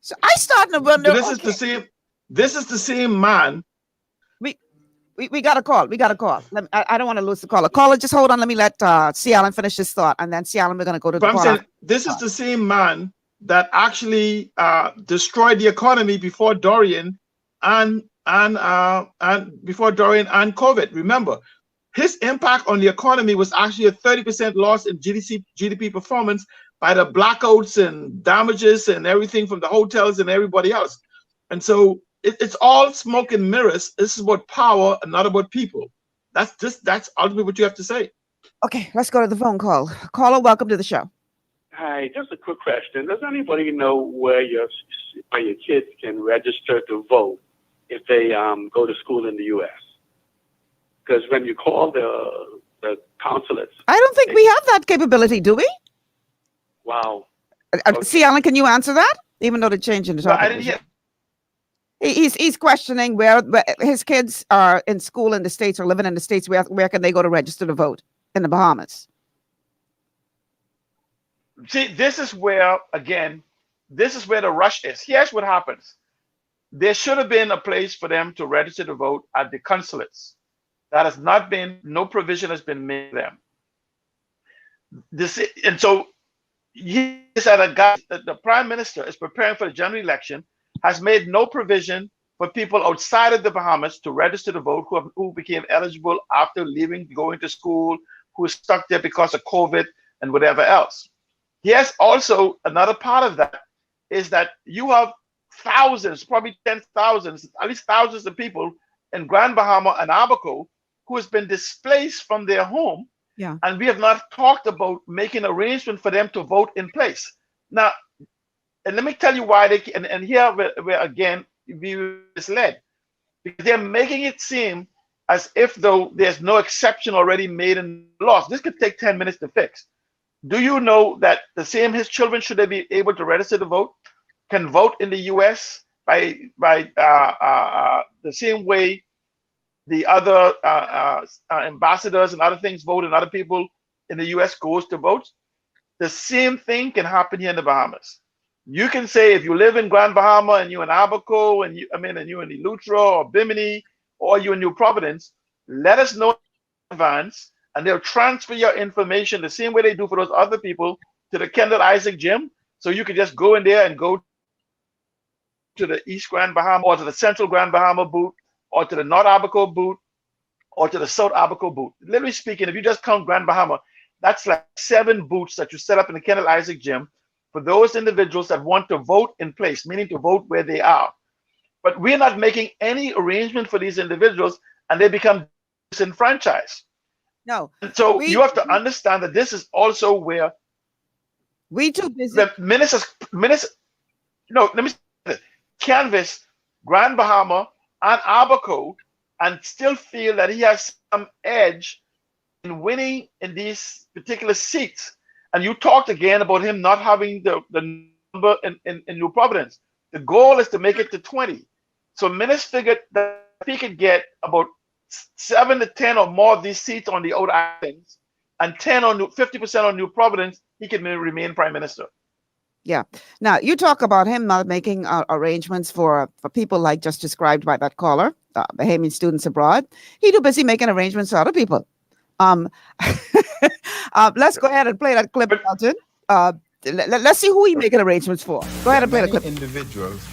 So I starting to wonder. This is the same. This is the same man. We got a call. I don't want to lose the caller. Caller, just hold on. Let me let C. Allen finish his thought, and then C. Allen, we're going to go to the caller. Saying, this is the same man that actually destroyed the economy before Dorian and before Dorian and COVID. Remember, his impact on the economy was actually a 30% loss in GDP performance by the blackouts and damages and everything from the hotels and everybody else. And so it's all smoke and mirrors. This is about power and not about people. That's ultimately what you have to say. Okay, let's go to the phone call. Caller, welcome to the show. Hi, just a quick question. Does anybody know where your kids can register to vote if they go to school in the U.S.? Because when you call the consulates, I don't think we have that capability, do we? Wow. C. Allen, can you answer that? Even though they're changing the topic. I didn't hear. He's questioning where his kids are in school in the States or living in the States. Where can they go to register to vote in the Bahamas? See, this is where the rush is. Here's what happens. there should have been a place for them to register to vote at the consulates. That has not been, no provision has been made for them. And so he said the prime minister is preparing for the general election, has made no provision for people outside of the Bahamas to register to vote who became eligible after leaving, going to school, who is stuck there because of COVID and whatever else. Yes, also another part of that is that you have thousands, probably 10,000, at least thousands of people in Grand Bahama and Abaco who has been displaced from their home. Yeah. And we have not talked about making arrangement for them to vote in place. Now, and let me tell you why they, and here where again, we were misled. Because they're making it seem as if though there's no exception already made in laws. This could take 10 minutes to fix. Do you know that the same his children, should they be able to register to vote, can vote in the U.S. by the same way the other ambassadors and other things vote, and other people in the U.S. goes to vote? The same thing can happen here in the Bahamas. You can say if you live in Grand Bahama and you're in Abaco and you're in Eleuthera or Bimini or you're in New Providence, let us know in advance, and they'll transfer your information the same way they do for those other people to the Kendall Isaac Gym. So you can just go in there and go to the East Grand Bahama or to the Central Grand Bahama booth or to the North Abaco booth or to the South Abaco booth. Literally speaking, if you just count Grand Bahama, that's like 7 booths that you set up in the Kendall Isaac Gym for those individuals that want to vote in place, meaning to vote where they are. But we're not making any arrangement for these individuals, and they become disenfranchised. No. And so you have to understand that this is also where we too busy. The ministers, no, let me say this. Canvass Grand Bahama and Abaco and still feel that he has some edge in winning in these particular seats. And you talked again about him not having the number in New Providence. The goal is to make it to 20. So Minnis figured that if he could get about 7 to 10 or more of these seats on the outer islands and 50% on New Providence, he can remain prime minister. Yeah. Now you talk about him not making arrangements for people like just described by that caller, Bahamian students abroad. He too busy making arrangements for other people. Let's go ahead and play that clip, Elton. Let's see who he making arrangements for. Go ahead and play the clip. Individuals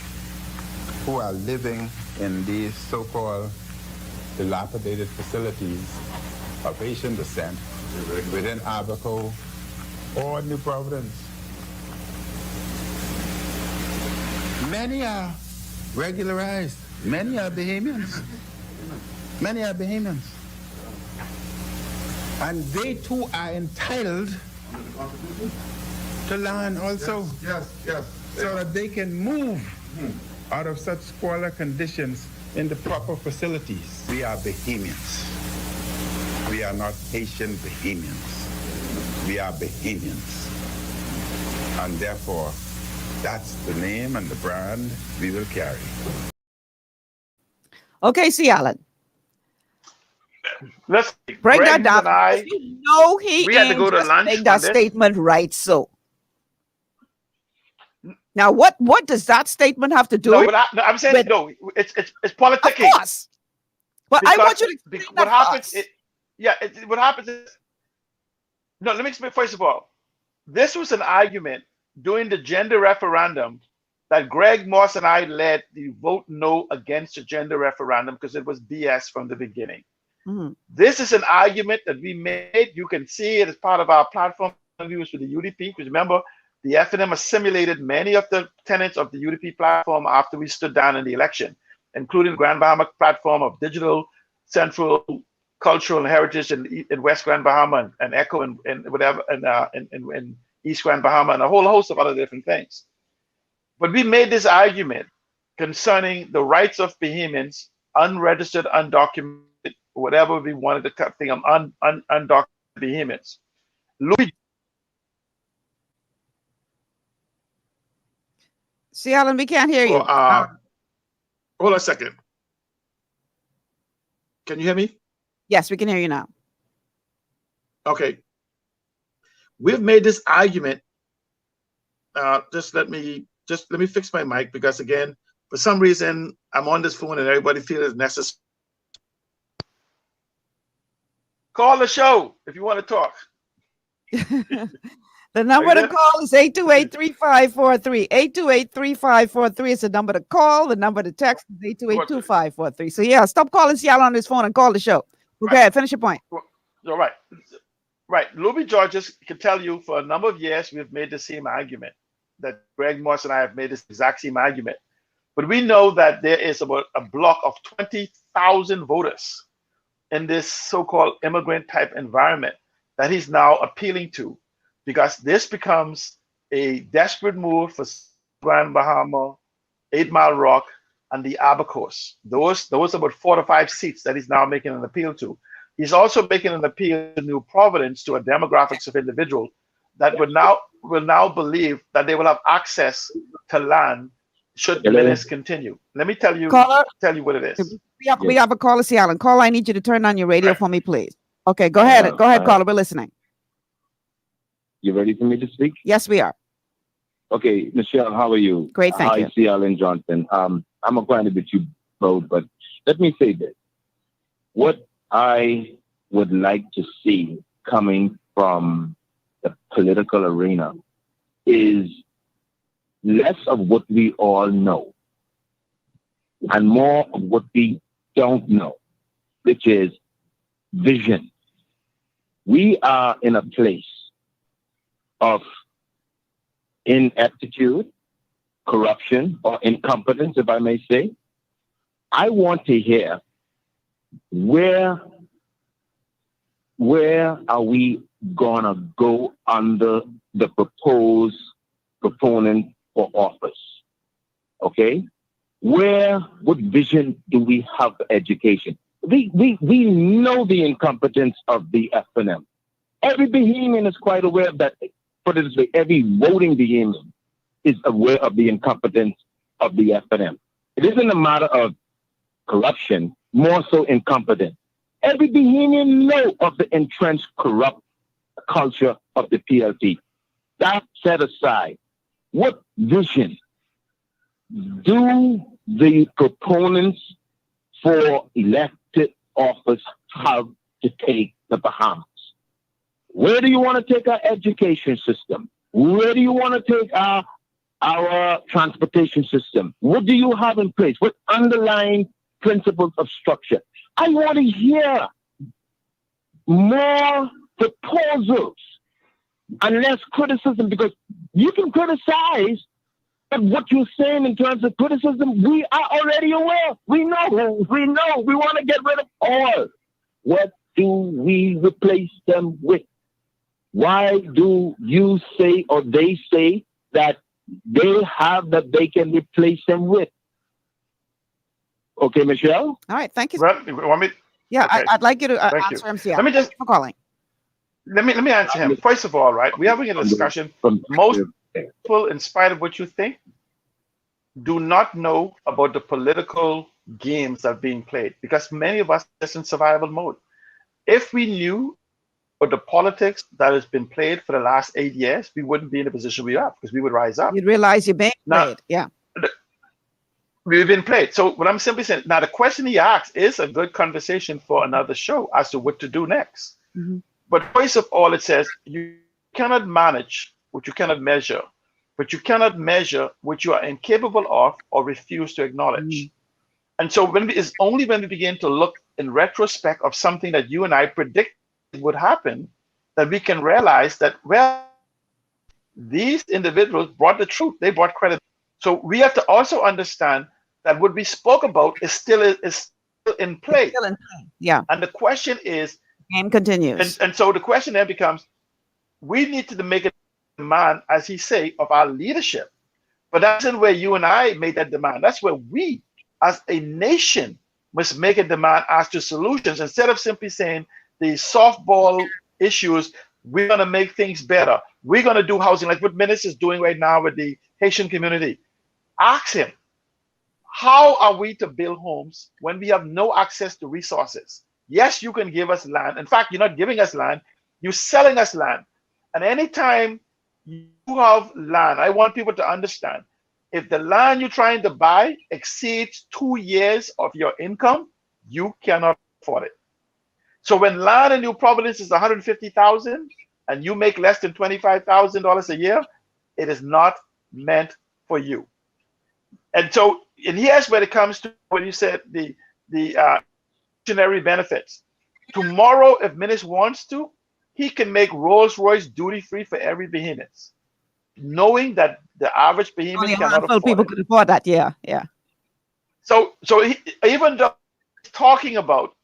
who are living in these so-called dilapidated facilities of Asian descent within Abaco or New Providence. Many are regularized. Many are Bahamians. Many are Bahamians. And they too are entitled to land also. Yes. So that they can move out of such squalor conditions in the proper facilities. We are Bahamians. We are not Haitian Bahamians. We are Bahamians. And therefore, that's the name and the brand we will carry. Okay, see, Alan. Let's break that down. We had to go to lunch. Make that statement right. So now, what does that statement have to do? No, I'm saying no. It's politicking. Of course. But I want you to explain what happens. What happens is. No, let me explain. First of all, this was an argument during the gender referendum that Greg Moss and I led the vote no against the gender referendum because it was BS from the beginning. Mm-hmm. This is an argument that we made. You can see it as part of our platform views for the UDP. Because remember, the FNM assimilated many of the tenets of the UDP platform after we stood down in the election, including the Grand Bahama platform of digital, central, cultural, and heritage in West Grand Bahama and ECHO and whatever, and East Grand Bahama, and a whole host of other different things. But we made this argument concerning the rights of Bahamians, unregistered, undocumented, whatever we wanted to think of undocumented Bahamians. See, Alan, we can't hear you. Hold on a second. Can you hear me? Yes, we can hear you now. Okay. We've made this argument. Just let me fix my mic because again, For some reason, I'm on this phone and everybody feels it's necessary. Call the show if you want to talk. The number to call is 828-3543. 828-3543 is the number to call. The number to text is 828-2543. So yeah, stop calling Seattle on this phone and call the show. Okay, finish your point. All right. Right. Louis Georges can tell you for a number of years we've made the same argument that Greg Morse and I have made this exact same argument. But we know that there is about a block of 20,000 voters in this so-called immigrant type environment that he's now appealing to, because this becomes a desperate move for Grand Bahama, 8 Mile Rock, and the Abacos. Those about 4 to 5 seats that he's now making an appeal to. He's also making an appeal to New Providence, to a demographics of individuals that will now believe that they will have access to land should Menace continue. Let me tell you what it is. We have a caller, Seattle. Caller, I need you to turn on your radio for me, please. Okay, go ahead. Go ahead, caller. We're listening. You ready for me to speak? Yes, we are. Okay, Michelle, how are you? Great, thank you. Hi, Seattle and Johnson. I'm acquainted with you both, but let me say this. What I would like to see coming from the political arena is less of what we all know and more of what we don't know, which is vision. We are in a place of ineptitude, corruption, or incompetence, if I may say. I want to hear where are we gonna go under the proposed proponent for office? Okay? What vision do we have for education? We know the incompetence of the FNM. Every Bahamian is quite aware of that. Put it this way, every voting Bahamian is aware of the incompetence of the FNM. It isn't a matter of corruption, more so incompetence. Every Bahamian knows of the entrenched corrupt culture of the PLP. That set aside, what vision do the proponents for elected office have to take the Bahamas? Where do you want to take our education system? Where do you want to take our transportation system? What do you have in place? What underlying principles of structure? I want to hear more proposals and less criticism, because you can criticize, but what you're saying in terms of criticism, we are already aware. We know. We want to get rid of all. What do we replace them with? Why do you say, or they say, that they have that they can replace them with? Okay, Michelle? All right, thank you. Well, you want me? Yeah, Okay. I'd like you to Thank answer you. him, Seattle. Let me just for calling. Let me answer him. First of all, right, we're having a discussion. Most people, in spite of what you think, do not know about the political games that are being played, because many of us are just in survival mode. If we knew about the politics that has been played for the last 8 years, we wouldn't be in the position we are, because we would rise up. You'd realize you're being played. Yeah. We've been played. So what I'm simply saying, now the question he asked is a good conversation for another show as to what to do next. Mm-hmm. But first of all, it says you cannot manage what you cannot measure, but you cannot measure what you are incapable of or refuse to acknowledge. Mm-hmm. And so it's only when we begin to look in retrospect of something that you and I predicted would happen that we can realize that, well, these individuals brought the truth. They brought credit. So we have to also understand that what we spoke about is still in play. Still in play. Yeah. And the question is, game continues. And so the question then becomes, we need to make a demand, as he say, of our leadership. But that's in where you and I made that demand. That's where we, as a nation, must make a demand as to solutions, instead of simply saying the softball issues, we're going to make things better. We're going to do housing, like what Menace is doing right now with the Haitian community. Ask him, how are we to build homes when we have no access to resources? Yes, you can give us land. In fact, you're not giving us land, you're selling us land. And anytime you have land, I want people to understand if the land you're trying to buy exceeds 2 years of your income, you cannot afford it. So when land in New Providence is $150,000 and you make less than $25,000 a year, it is not meant for you. And so, and here's where it comes to when you said the missionary benefits. Tomorrow, if Minnis wants to, he can make Rolls-Royce duty-free for every behemoth, knowing that the average behemoth Only a cannot handful of afford people it. could afford that. Yeah, yeah. So even though he's talking about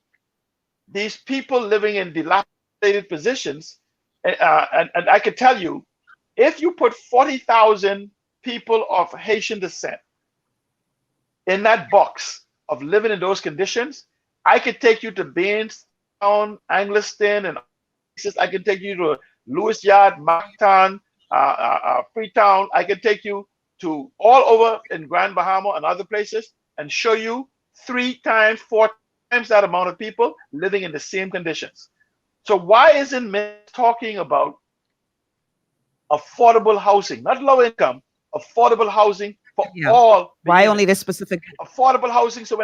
these people living in dilapidated positions, and I can tell you, if you put 40,000 people of Haitian descent in that box of living in those conditions, I could take you to Bainstown, Angliston, and places. I can take you to Lewis Yard, Mactan, Freetown. I can take you to all over in Grand Bahama and other places and show you 3 times, 4 times that amount of people living in the same conditions. So why isn't Mitt talking about affordable housing, not low income, affordable housing for all? Why only this specific? Affordable housing. So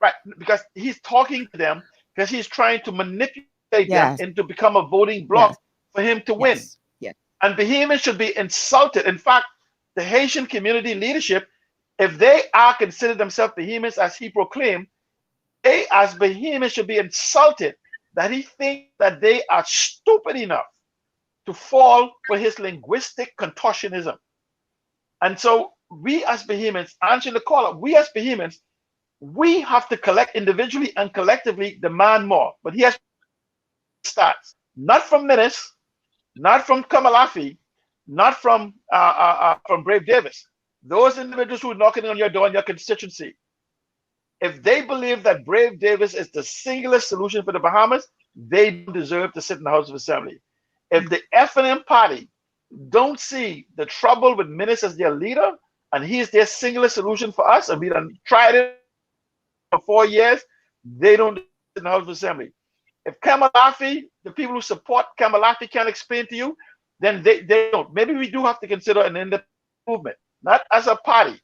right, because he's talking to them because he's trying to manipulate them into become a voting bloc for him to win. Yes. And Bahamians should be insulted. In fact, the Haitian community leadership, if they are considered themselves Bahamians as he proclaimed, they as Bahamians should be insulted that he thinks that they are stupid enough to fall for his linguistic contortionism. And so we as Bahamians, answering the call, we as Bahamians, we have to collect individually and collectively demand more. But he has starts not from Minnis, not from Kamalafi, not from Brave Davis. Those individuals who are knocking on your door in your constituency, if they believe that Brave Davis is the singular solution for the Bahamas, they deserve to sit in the House of Assembly. If the F&M party don't see the trouble with Minnis as their leader, and he is their singular solution for us, and we done tried it for 4 years, they don't sit in the House of Assembly. If Kamalafi, the people who support Kamalafi can't explain to you, then they don't. Maybe we do have to consider an independent movement, not as a party,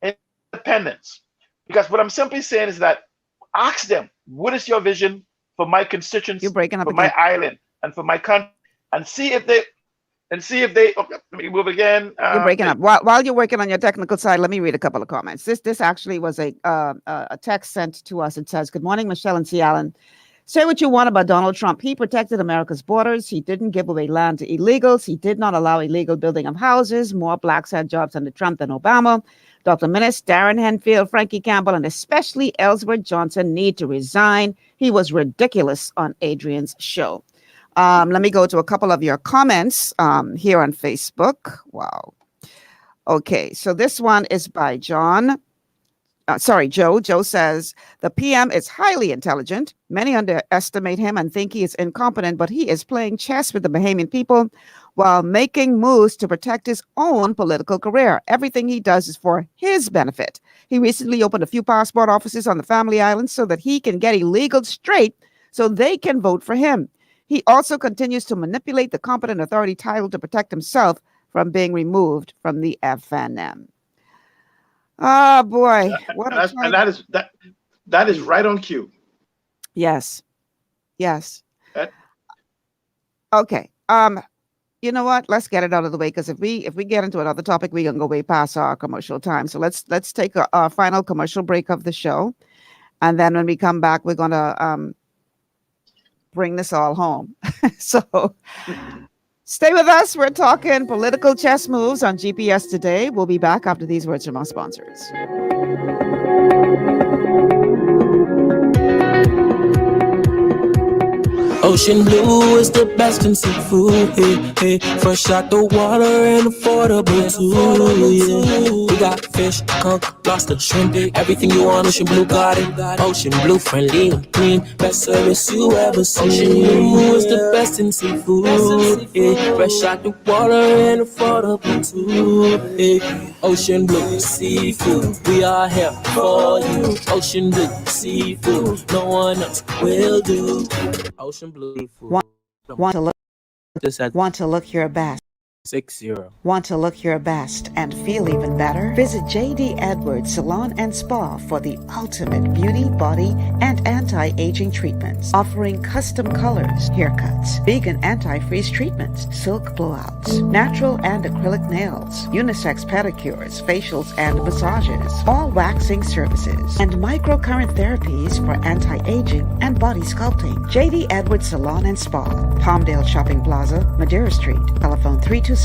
independence. Because what I'm simply saying is that ask them, what is your vision for my constituents, for my island, and for my country, and see if they, okay, let me move again. You're breaking up. While you're working on your technical side, let me read a couple of comments. This actually was a text sent to us. It says, "Good morning, Michelle and C. Allen. Say what you want about Donald Trump. He protected America's borders. He didn't give away land to illegals. He did not allow illegal building of houses. More blacks had jobs under Trump than Obama. Dr. Minnis, Darren Henfield, Frankie Campbell, and especially Ellsworth Johnson need to resign. He was ridiculous on Adrian's show." Let me go to a couple of your comments here on Facebook. Wow. Okay, so this one is by Joe. Joe says, "The PM is highly intelligent. Many underestimate him and think he is incompetent, but he is playing chess with the Bahamian people while making moves to protect his own political career. Everything he does is for his benefit. He recently opened a few passport offices on the Family Islands so that he can get illegals straight so they can vote for him. He also continues to manipulate the competent authority title to protect himself from being removed from the FNM." Oh boy, that is right on cue. Yes. Okay. You know what? Let's get it out of the way, because if we get into another topic, we're gonna go way past our commercial time. So let's take our final commercial break of the show, and then when we come back, we're gonna bring this all home. So stay with us. We're talking political chess moves on GPS today. We'll be back after these words from our sponsors. Ocean blue is the best in seafood. Hey, hey. Fresh out the water and affordable too. Yeah. We got fish, conch, lobster, shrimp, everything you want. Ocean blue got it. Ocean blue, friendly and clean, best service you ever seen. Ocean blue is the best in seafood. Yeah. Fresh out the water and affordable too. Yeah. Ocean blue seafood, we are here for you. Ocean blue seafood, no one else will do. Ocean blue food. Want to look your best. Want to look your best and feel even better? Visit J.D. Edwards Salon and Spa for the ultimate beauty, body, and anti-aging treatments, offering custom colors, haircuts, vegan anti-freeze treatments, silk blowouts, natural and acrylic nails, unisex pedicures, facials and massages, all waxing services, and microcurrent therapies for anti-aging and body sculpting. J.D. Edwards Salon and Spa, Palmdale Shopping Plaza, Madeira Street, telephone 326-7863.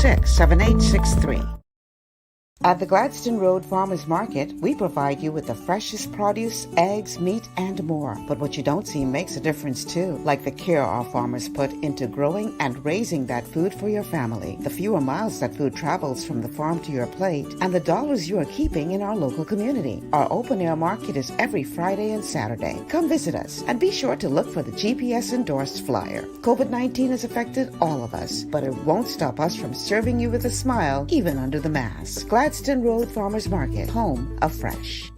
At the Gladstone Road Farmers Market, we provide you with the freshest produce, eggs, meat, and more. But what you don't see makes a difference too, like the care our farmers put into growing and raising that food for your family, the fewer miles that food travels from the farm to your plate, and the dollars you are keeping in our local community. Our open-air market is every Friday and Saturday. Come visit us, and be sure to look for the GPS-endorsed flyer. COVID-19 has affected all of us, but it won't stop us from serving you with a smile, even under the mask. Gladstone Road Farmers Market, home of fresh.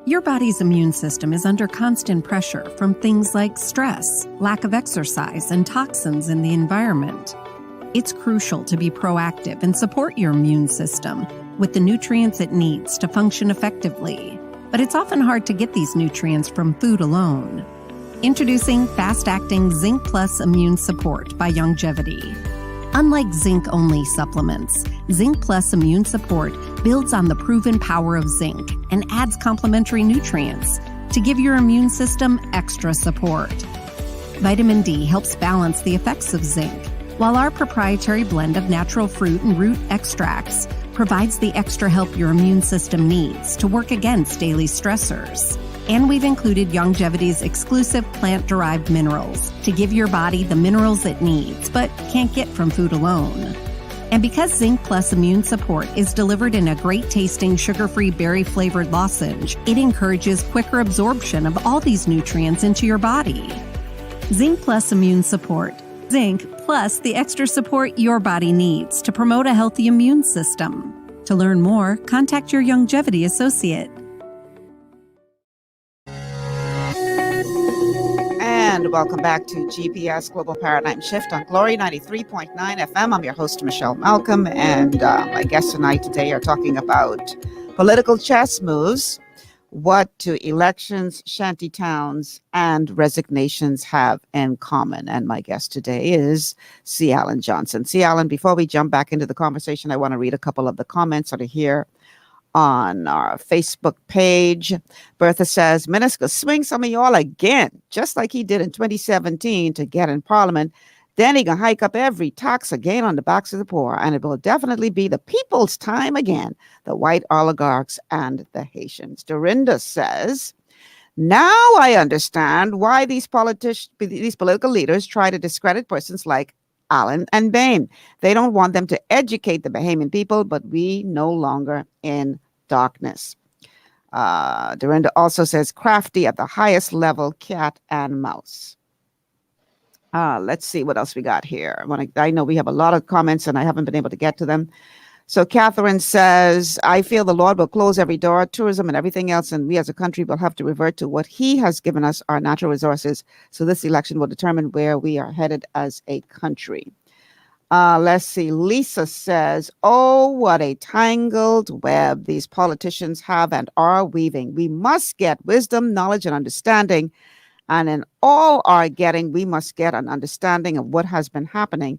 Your body's immune system is under constant pressure from things like stress, lack of exercise, and toxins in the environment. It's crucial to be proactive and support your immune system with the nutrients it needs to function effectively. But it's often hard to get these nutrients from food alone. Introducing fast-acting Zinc Plus Immune Support by Longevity. Unlike zinc-only supplements, Zinc Plus Immune Support builds on the proven power of zinc and adds complementary nutrients to give your immune system extra support. Vitamin D helps balance the effects of zinc, while our proprietary blend of natural fruit and root extracts provides the extra help your immune system needs to work against daily stressors. And we've included Longevity's exclusive plant-derived minerals to give your body the minerals it needs, but can't get from food alone. And because Zinc Plus Immune Support is delivered in a great-tasting, sugar-free, berry-flavored lozenge, it encourages quicker absorption of all these nutrients into your body. Zinc Plus Immune Support. Zinc plus the extra support your body needs to promote a healthy immune system. To learn more, contact your Longevity associate. And welcome back to GPS Global Paradigm Shift on Glory 93.9 FM. I'm your host, Michelle Malcolm, and my guests today are talking about political chess moves. What do elections, shanty towns, and resignations have in common? And my guest today is C. Alan Johnson. C. Alan, before we jump back into the conversation, I want to read a couple of the comments that are here on our Facebook page. Bertha says, Minister, swing some of y'all again, just like he did in 2017 to get in Parliament. Then he can hike up every tax again on the backs of the poor, and it will definitely be the people's time again, the white oligarchs and the Haitians. Dorinda says, now I understand why these political leaders try to discredit persons like Allen and Bain. They don't want them to educate the Bahamian people, but we no longer in darkness. Dorinda also says crafty at the highest level, cat and mouse. Let's see what else we got here. I know we have a lot of comments and I haven't been able to get to them. So Catherine says, I feel the Lord will close every door, tourism and everything else, and we as a country will have to revert to what he has given us, our natural resources. So this election will determine where we are headed as a country. Let's see. Lisa says, oh, what a tangled web these politicians have and are weaving. We must get wisdom, knowledge, and understanding. And in all our getting, we must get an understanding of what has been happening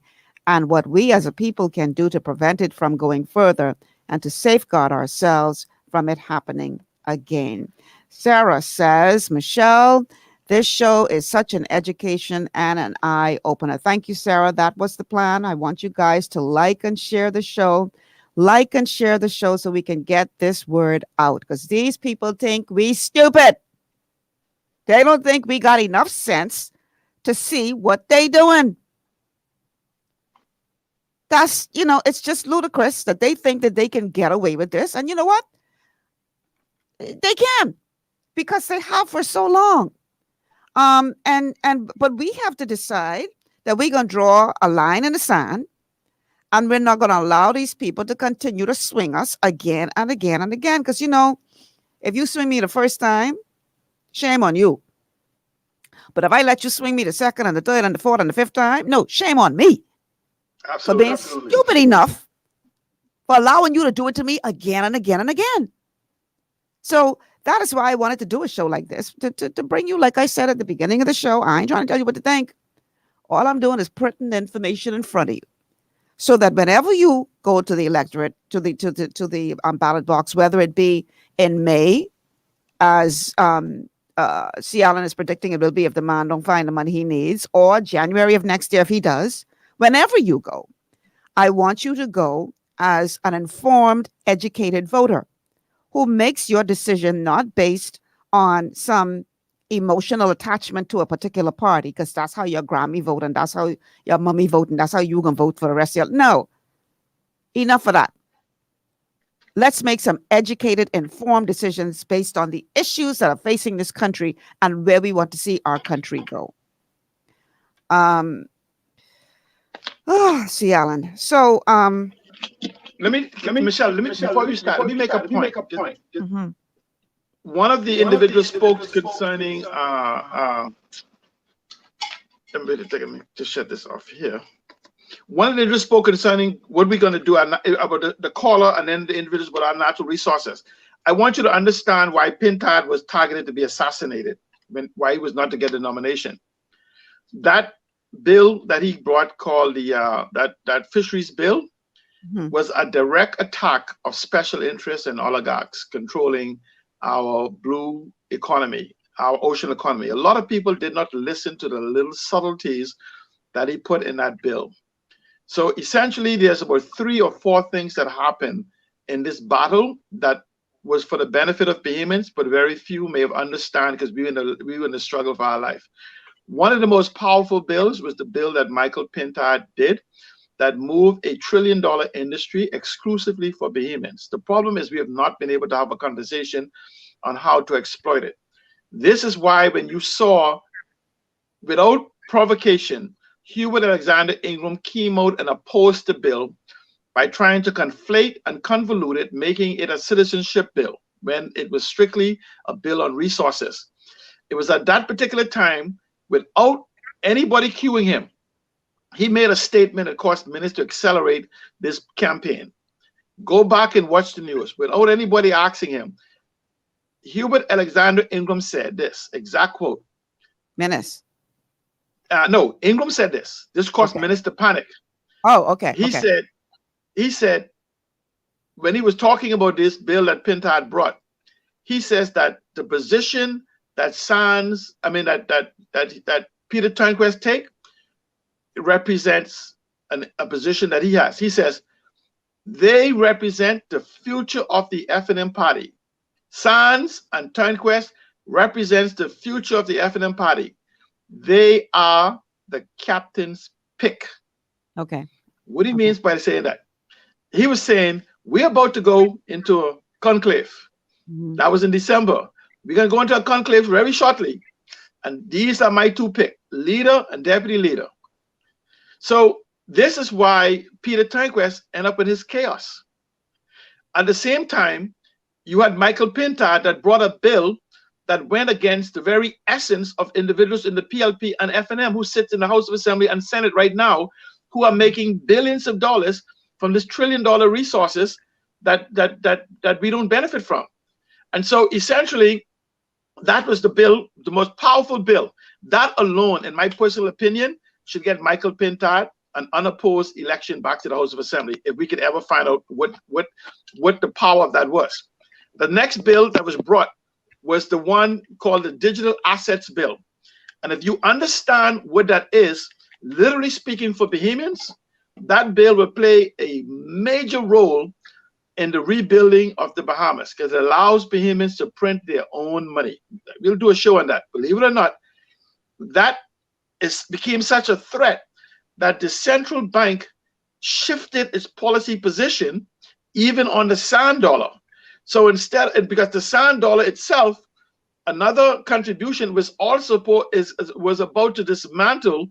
and what we as a people can do to prevent it from going further and to safeguard ourselves from it happening again. Sarah says, Michelle, this show is such an education and an eye-opener. Thank you, Sarah. That was the plan. I want you guys to like and share the show. Like and share the show so we can get this word out, because these people think we stupid. They don't think we got enough sense to see what they doing. That's, it's just ludicrous that they think that they can get away with this. And you know what? They can, because they have for so long. But we have to decide that we're going to draw a line in the sand, and we're not going to allow these people to continue to swing us again and again and again. Because, if you swing me the first time, shame on you. But if I let you swing me the second and the third and the fourth and the fifth time, no, shame on me. for being stupid enough for allowing you to do it to me again and again and again. So that is why I wanted to do a show like this, to bring you, like I said at the beginning of the show, I ain't trying to tell you what to think. All I'm doing is putting the information in front of you, so that whenever you go to the electorate, to the ballot box, whether it be in May, as C. Allen is predicting it will be if the man don't find the money he needs, or January of next year if he does, whenever you go, I want you to go as an informed, educated voter who makes your decision not based on some emotional attachment to a particular party, because that's how your Grammy vote and that's how your mommy vote and that's how you can vote for the rest of your... No, enough of that. Let's make some educated, informed decisions based on the issues that are facing this country and where we want to see our country go. C. Allen. So Michelle, before you start, let me make a point. One of the individuals spoke concerning let me just shut this off here. One of the individuals spoke concerning what we're going to do about the caller and then the individuals about our natural resources. I want you to understand why Pintard was targeted to be assassinated, why he was not to get the nomination. That bill that he brought, called the that fisheries bill, was a direct attack of special interests and oligarchs controlling our blue economy, our ocean economy. A lot of people did not listen to the little subtleties that he put in that bill. So essentially, there's about 3 or 4 things that happened in this battle that was for the benefit of Bahamians, but very few may have understood, because we were in the struggle for our life. One of the most powerful bills was the bill that Michael Pintard did, that moved $1 trillion industry exclusively for Bahamians. The problem is we have not been able to have a conversation on how to exploit it. This is why when you saw, without provocation, Hubert Alexander Ingram came out and opposed the bill by trying to conflate and convolute it, making it a citizenship bill when it was strictly a bill on resources. It was at that particular time, without anybody cueing him, he made a statement that caused minutes to accelerate this campaign. Go back and watch the news. Without anybody asking him, Hubert Alexander Ingram said this, exact quote. Menace. No, Ingram said this. This caused Menace to panic. Oh, okay. He said, when he was talking about this bill that Pintard brought, he says that the position that that Peter Turnquest take represents a position that he has. He says they represent the future of the F&M party. Sands and Turnquest represents the future of the F&M party. They are the captain's pick. Okay. What he means by saying that, he was saying we're about to go into a conclave. That was in December. We're going to go into a conclave very shortly, and these are my 2 picks, leader and deputy leader. So this is why Peter Turnquest ended up with his chaos. At the same time, you had Michael Pintard that brought a bill that went against the very essence of individuals in the PLP and F&M who sits in the House of Assembly and Senate right now, who are making billions of dollars from this $1 trillion resources that we don't benefit from. And so essentially, that was the bill, the most powerful bill. That alone, in my personal opinion, should get Michael Pintard an unopposed election back to the House of Assembly, if we could ever find out what the power of that was. The next bill that was brought was the one called the Digital Assets Bill. And if you understand what that is, literally speaking for Bahamians, that bill will play a major role in the rebuilding of the Bahamas, because it allows Bahamians to print their own money. We'll do a show on that. Believe it or not, that became such a threat that the central bank shifted its policy position even on the sand dollar. So instead, because the sand dollar itself, another contribution was also was about to dismantle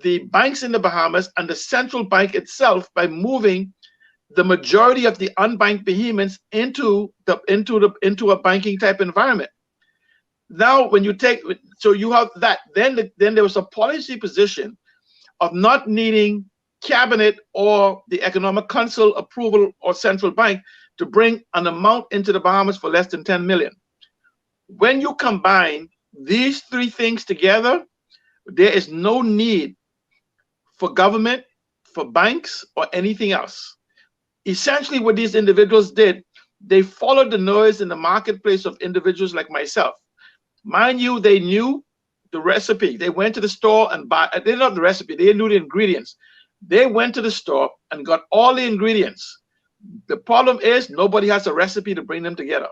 the banks in the Bahamas and the central bank itself by moving the majority of the unbanked Bahamians into a banking type environment. Now, when you take, so you have that, then there was a policy position of not needing cabinet or the economic council approval or central bank to bring an amount into the Bahamas for less than 10 million. When you combine these three things together, there is no need for government, for banks, or anything else. Essentially, what these individuals did, they followed the noise in the marketplace of individuals like myself. Mind you, they knew the recipe. They went to the store and they didn't know the recipe, they knew the ingredients. They went to the store and got all the ingredients. The problem is nobody has a recipe to bring them together.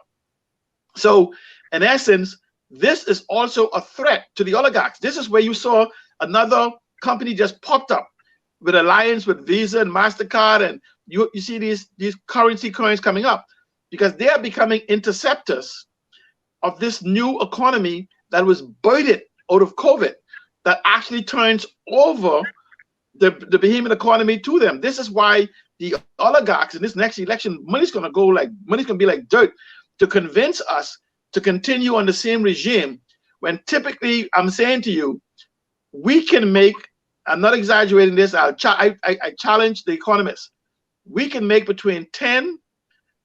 So, in essence, this is also a threat to the oligarchs. This is where you saw another company just popped up with alliance with Visa and MasterCard, and you see these currency coins coming up because they are becoming interceptors of this new economy that was birthed out of COVID, that actually turns over the behemoth economy to them. This is why the oligarchs in this next election, money's going to be like dirt to convince us to continue on the same regime, when typically, I'm saying to you, we can make, I'm not exaggerating this, I challenge the economists, we can make between 10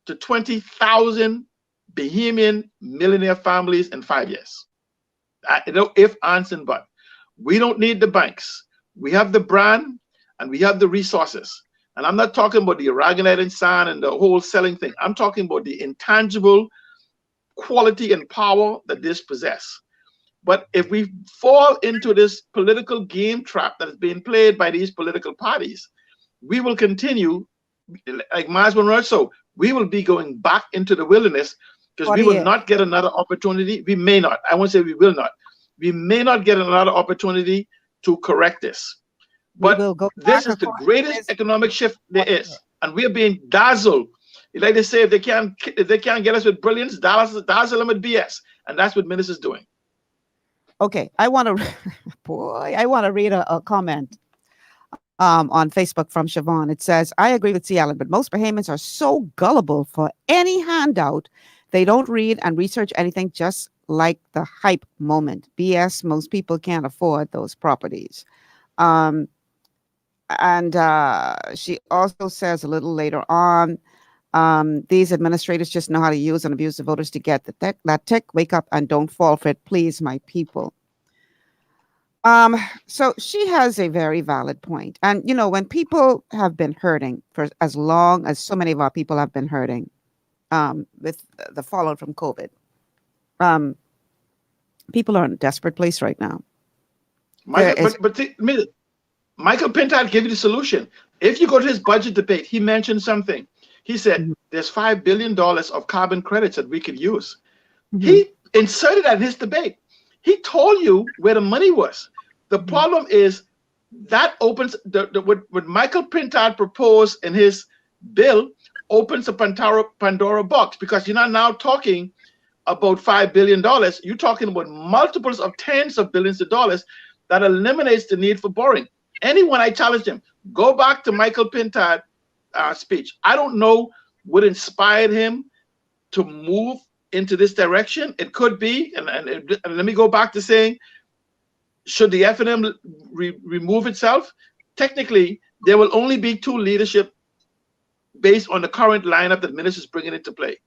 to 20,000 Bahamian millionaire families in 5 years. If, ands, and but. We don't need the banks. We have the brand and we have the resources. And I'm not talking about the Aragonite and San and the whole selling thing. I'm talking about the intangible quality and power that this possess. But if we fall into this political game trap that is being played by these political parties, we will continue, like Miles Monroe, so we will be going back into the wilderness because we will not get another opportunity. We may not. I won't say we will not. We may not get another opportunity to correct this. But this is the greatest economic shift there is, and we are being dazzled. Like they say, if they can't get us with brilliance, dazzle them with BS, and that's what Minister is doing. Okay, I want to read a comment on Facebook from Siobhan. It says, I agree with C. Allen, but most Bahamians are so gullible for any handout. They don't read and research anything, just like the hype moment. BS, most people can't afford those properties. And she also says a little later on, these administrators just know how to use and abuse the voters to get that tick. Wake up and don't fall for it, please, my people. So she has a very valid point. And, you know, when people have been hurting for as long as so many of our people have been hurting with the fallout from COVID, people are in a desperate place right now. Michael Pintard gave you the solution. If you go to his budget debate, he mentioned something. He said, there's $5 billion of carbon credits that we could use. He inserted that in his debate. He told you where the money was. The problem is that opens, what Michael Pintard proposed in his bill opens a Pandora box, because you're not now talking about $5 billion. You're talking about multiples of tens of billions of dollars that eliminates the need for borrowing. Anyone, I challenge them, go back to Michael Pintard speech. I don't know what inspired him to move into this direction. It could be, and let me go back to saying, should the F&M remove itself? Technically, there will only be two leadership based on the current lineup that Minister is bringing into play.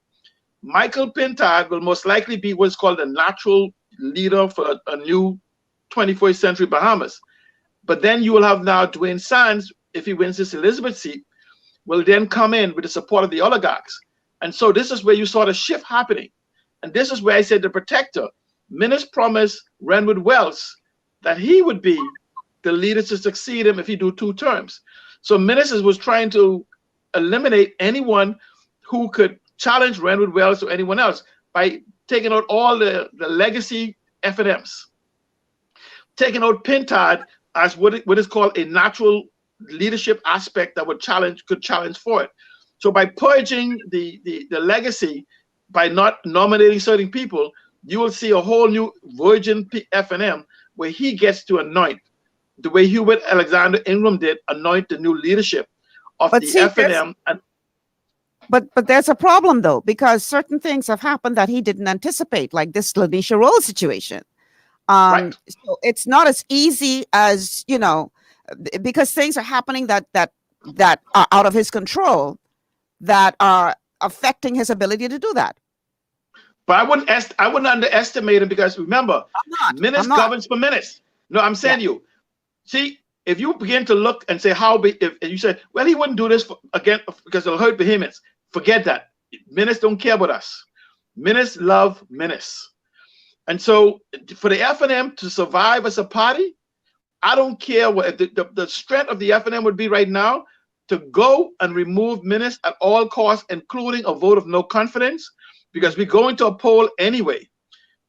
Michael Pintard will most likely be what's called a natural leader for a new 21st century Bahamas. But then you will have now Dwayne Sands, if he wins this Elizabeth seat, will then come in with the support of the oligarchs. And so this is where you saw the shift happening. And this is where I said the protector, Minister promised Renwood Wells that he would be the leader to succeed him if he do 2 terms. So Minister was trying to eliminate anyone who could challenge Renwood Wells or anyone else by taking out all the legacy F&Ms, taking out Pintard as what is called a natural leadership aspect that could challenge for it. So by purging the legacy, by not nominating certain people, you will see a whole new virgin F&M where he gets to anoint, the way Hubert Alexander Ingram did, anoint the new leadership of the F&M. But there's a problem, though, because certain things have happened that he didn't anticipate, like this Lanisha Roll situation. Right. So it's not as easy as, you know, because things are happening that are out of his control, that are affecting his ability to do that. But I wouldn't underestimate him, because remember, Minutes governs for minutes. No, I'm saying to you, see, if you begin to look and say if you say, well, he wouldn't do this again because it'll hurt Behemoths, forget that. Minutes don't care about us. Minutes love Minutes. And so for the F&M to survive as a party, I don't care what the strength of the F&M would be right now to go and remove Minutes at all costs, including a vote of no confidence, because we're going to a poll anyway.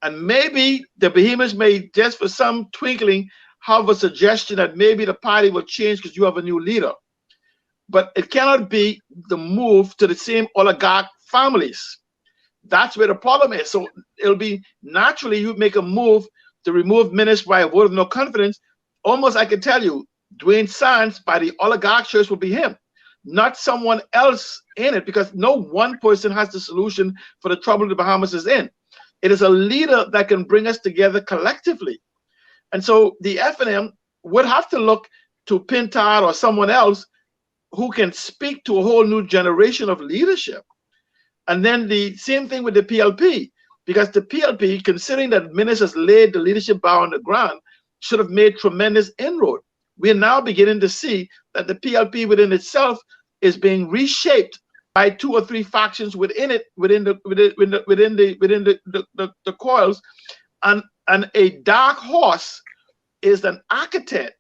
And maybe the Behemoths may, just for some twinkling, have a suggestion that maybe the party will change because you have a new leader. But it cannot be the move to the same oligarch families. That's where the problem is. So it'll be naturally you make a move to remove Minutes by a vote of no confidence. Almost, I can tell you, Dwayne Sands by the oligarch church will be him, not someone else in it, because no one person has the solution for the trouble the Bahamas is in. It is a leader that can bring us together collectively. And so the F&M would have to look to Pintard or someone else who can speak to a whole new generation of leadership. And then the same thing with the PLP, because the PLP, considering that Minutes has laid the leadership bar on the ground, should have made tremendous inroad. We are now beginning to see that the PLP within itself is being reshaped by 2 or 3 factions within it, within the coils, and a dark horse is an architect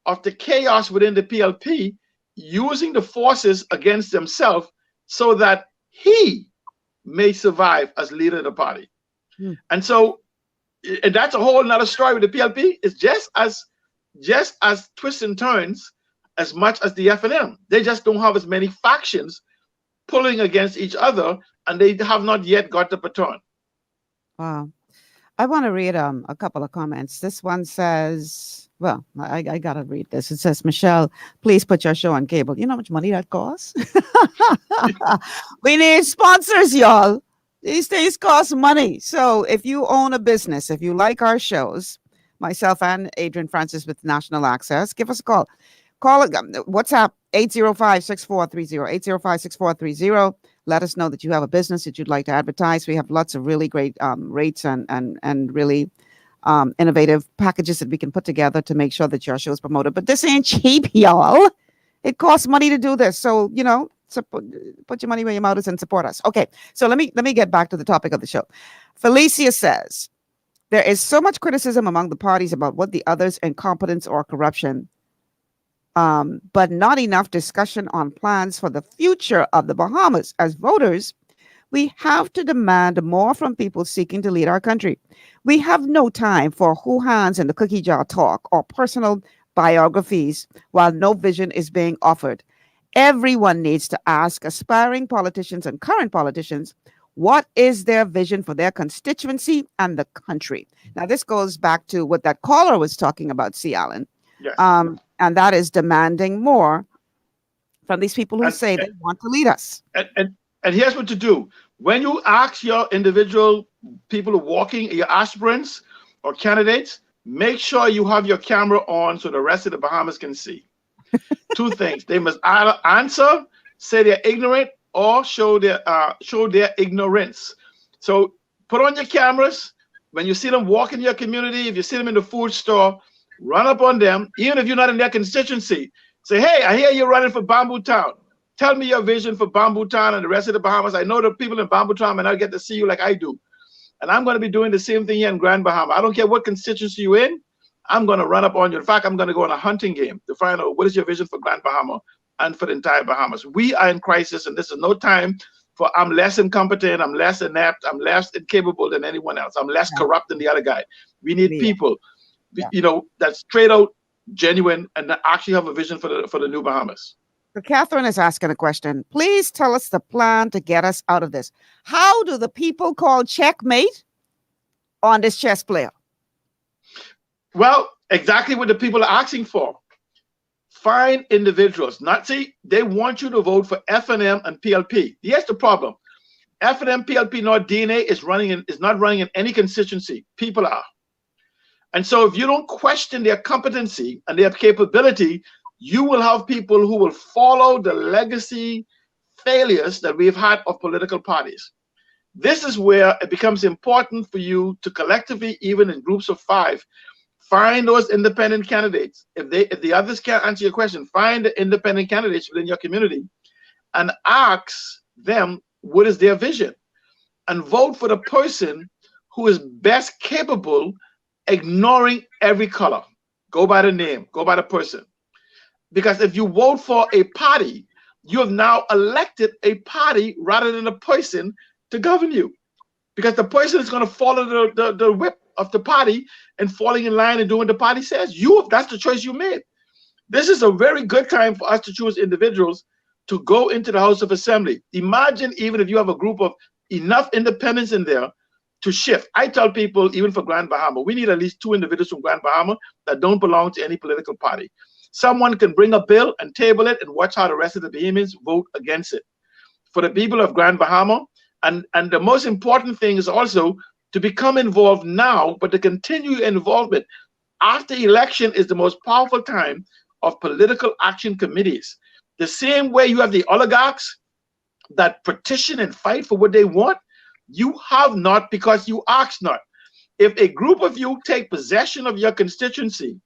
of the chaos within the PLP, using the forces against themselves so that he may survive as leader of the party. And so, and that's a whole nother story with the PLP. It's just as twists and turns as much as the F&M. They just don't have as many factions pulling against each other, and they have not yet got the baton. Wow. I want to read a couple of comments. This one says, well, I got to read this. It says, Michelle, please put your show on cable. You know how much money that costs? We need sponsors, y'all. These things cost money. So if you own a business, if you like our shows, myself and Adrian Francis with National Access, give us a call. Call it, WhatsApp 805-6430, 805-6430. Let us know that you have a business that you'd like to advertise. We have lots of really great rates and really innovative packages that we can put together to make sure that your show is promoted. But this ain't cheap, y'all. It costs money to do this. So, you know, put your money where your mouth is and support us. Okay, so let me get back to the topic of the show. Felicia says, there is so much criticism among the parties about what the other's incompetence or corruption, but not enough discussion on plans for the future of the Bahamas. As voters, we have to demand more from people seeking to lead our country. We have no time for who hands in the cookie jar talk or personal biographies while no vision is being offered. Everyone needs to ask aspiring politicians and current politicians, what is their vision for their constituency and the country? Now, this goes back to what that caller was talking about, C. Allen. Yes. And that is demanding more from these people who say they want to lead us. And here's what to do. When you ask your individual people who are walking, your aspirants or candidates, make sure you have your camera on so the rest of the Bahamas can see. 2 things. They must either answer, say they're ignorant, or show their ignorance. So put on your cameras. When you see them walk in your community, if you see them in the food store, run up on them, even if you're not in their constituency. Say, hey, I hear you're running for Bamboo Town. Tell me your vision for Bamboo Town and the rest of the Bahamas. I know the people in Bamboo Town may not get to see you like I do. And I'm going to be doing the same thing here in Grand Bahama. I don't care what constituency you're in. I'm going to run up on you. In fact, I'm going to go on a hunting game to find out what is your vision for Grand Bahama and for the entire Bahamas. We are in crisis, and this is no time for I'm less incompetent, I'm less inept, I'm less incapable than anyone else. I'm less corrupt than the other guy. We need people, you know, that's straight out, genuine, and that actually have a vision for the new Bahamas. So Catherine is asking a question. Please tell us the plan to get us out of this. How do the people call checkmate on this chess player? Well, exactly what the people are asking for. Find individuals. They want you to vote for F&M and PLP. Here's the problem. F&M, PLP, nor DNA is not running in any constituency. People are. And so if you don't question their competency and their capability, you will have people who will follow the legacy failures that we've had of political parties. This is where it becomes important for you to collectively, even in groups of 5, find those independent candidates. If the others can't answer your question, find the independent candidates within your community and ask them what is their vision, and vote for the person who is best capable, ignoring every color. Go by the name, go by the person. Because if you vote for a party, you have now elected a party rather than a person to govern you. Because the person is going to follow the whip of the party and falling in line and doing what the party says. That's the choice you made. This is a very good time for us to choose individuals to go into the House of Assembly. Imagine even if you have a group of enough independents in there to shift. I tell people, even for Grand Bahama, we need at least 2 individuals from Grand Bahama that don't belong to any political party. Someone can bring a bill and table it and watch how the rest of the Bahamians vote against it. For the people of Grand Bahama, and the most important thing is also to become involved now, but to continue involvement after election is the most powerful time of political action committees. The same way you have the oligarchs that petition and fight for what they want, you have not because you ask not. If a group of you take possession of your constituency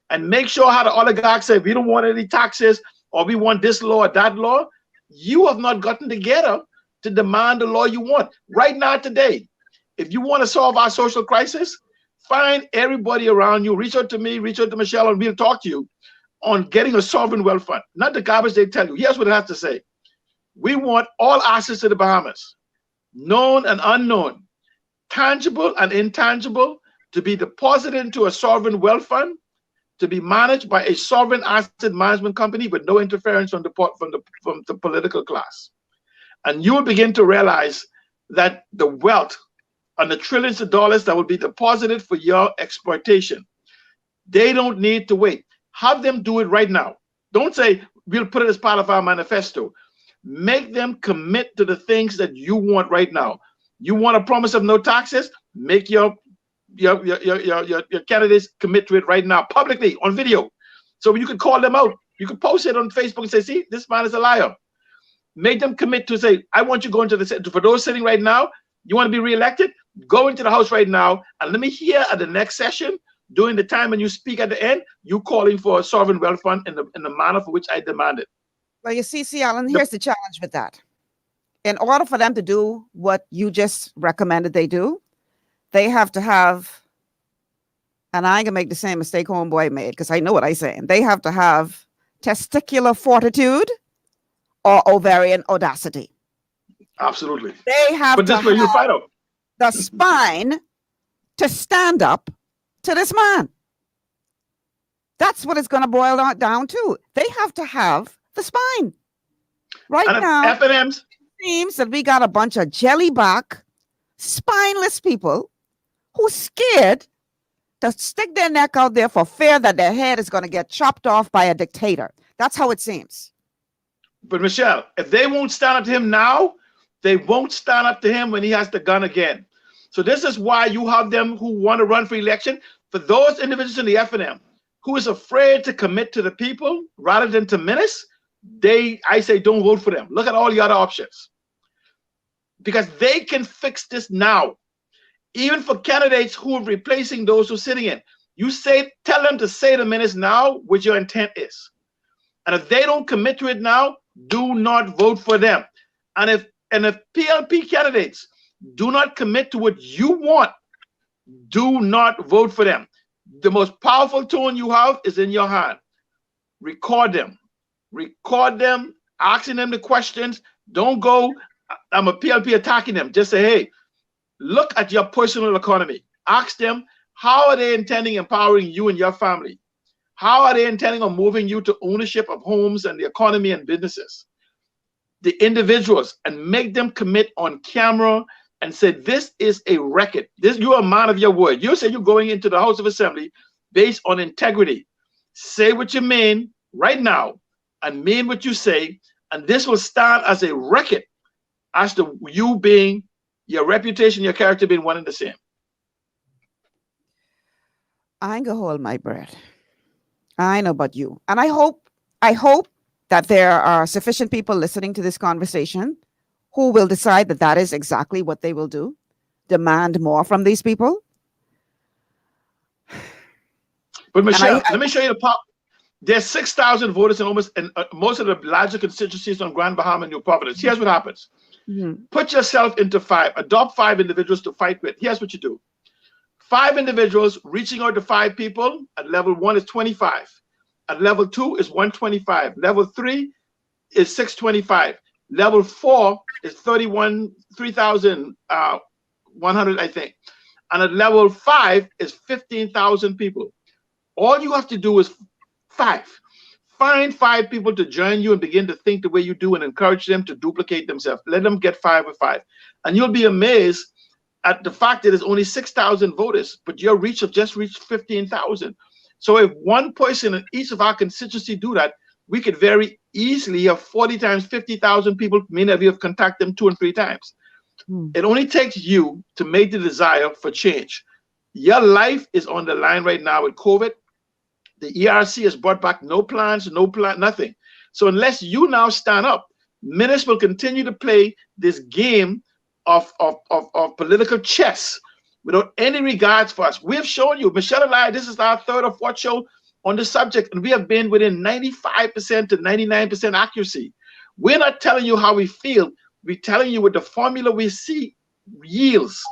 and make sure how the oligarchs say, we don't want any taxes, or we want this law or that law, you have not gotten together to demand the law you want. Right now, today, if you want to solve our social crisis, find everybody around you, reach out to me, reach out to Michelle, and we'll talk to you on getting a sovereign wealth fund. Not the garbage they tell you. Here's what it has to say. We want all assets to the Bahamas, known and unknown, tangible and intangible, to be deposited into a sovereign wealth fund, to be managed by a sovereign asset management company with no interference from the political class. And you will begin to realize that the wealth and the trillions of dollars that will be deposited for your exploitation, they don't need to wait. Have them do it right now. Don't say, we'll put it as part of our manifesto. Make them commit to the things that you want right now. You want a promise of no taxes? Make your candidates commit to it right now, publicly, on video. So you can call them out. You can post it on Facebook and say, see, this man is a liar. Make them commit to say, I want you to go into the, for those sitting right now, you want to be reelected? Go into the House right now, and let me hear at the next session, during the time when you speak at the end, you calling for a sovereign wealth fund in the manner for which I demanded. Well, you see, Alan, here's the challenge with that. In order for them to do what you just recommended they do, they have to have, and I ain't gonna make the same mistake homeboy made, because I know what I'm saying. They have to have testicular fortitude or ovarian audacity. Absolutely. They have but to this way you find out the spine to stand up to this man. That's what it's going to boil down to. They have to have the spine. Right and now, FNMs, it seems that we got a bunch of jellyback, spineless people who's scared to stick their neck out there for fear that their head is going to get chopped off by a dictator. That's how it seems. But Michelle, if they won't stand up to him now, they won't stand up to him when he has the gun again. So this is why you have them who want to run for election. For those individuals in the FNM who is afraid to commit to the people rather than to menace, I say don't vote for them. Look at all the other options. Because they can fix this now. Even for candidates who are replacing those who are sitting in. Tell them to say the minutes now what your intent is. And if they don't commit to it now, do not vote for them. And if PLP candidates do not commit to what you want, do not vote for them. The most powerful tool you have is in your hand. Record them. Record them, asking them the questions. Don't go, I'm a PLP attacking them. Just say, hey, look at your personal economy. Ask them, how are they intending empowering you and your family? How are they intending on moving you to ownership of homes and the economy and businesses? The individuals, and make them commit on camera and say, this is a record. You're a man of your word. You say you're going into the House of Assembly based on integrity. Say what you mean right now and mean what you say, and this will stand as a record as to you being, your reputation, your character being one and the same. I ain't gonna hold my breath. I know about you. And I hope that there are sufficient people listening to this conversation who will decide that that is exactly what they will do. Demand more from these people. But Michelle, let me show you the pop. There's 6,000 voters in most of the larger constituencies on Grand Bahama and New Providence. Here's what happens. Put yourself into 5. Adopt 5 individuals to fight with. Here's what you do. 5 individuals reaching out to 5 people at level 1 is 25. At level 2 is 125. Level 3 is 625. Level 4 is 3,100, I think. And at level 5 is 15,000 people. All you have to do is 5. Find 5 people to join you and begin to think the way you do and encourage them to duplicate themselves. Let them get 5 with 5. And you'll be amazed at the fact that there's only 6,000 voters, but your reach have just reached 15,000. So if one person in each of our constituency do that, we could very easily have 40 times 50,000 people, many of you have contacted them 2 and 3 times. It only takes you to make the desire for change. Your life is on the line right now with COVID. The ERC has brought back no plans, nothing. So unless you now stand up, ministers will continue to play this game of political chess without any regards for us. We've shown you, Michelle and I, this is our 3rd or 4th show on the subject, and we have been within 95% to 99% accuracy. We're not telling you how we feel. We're telling you what the formula we see yields.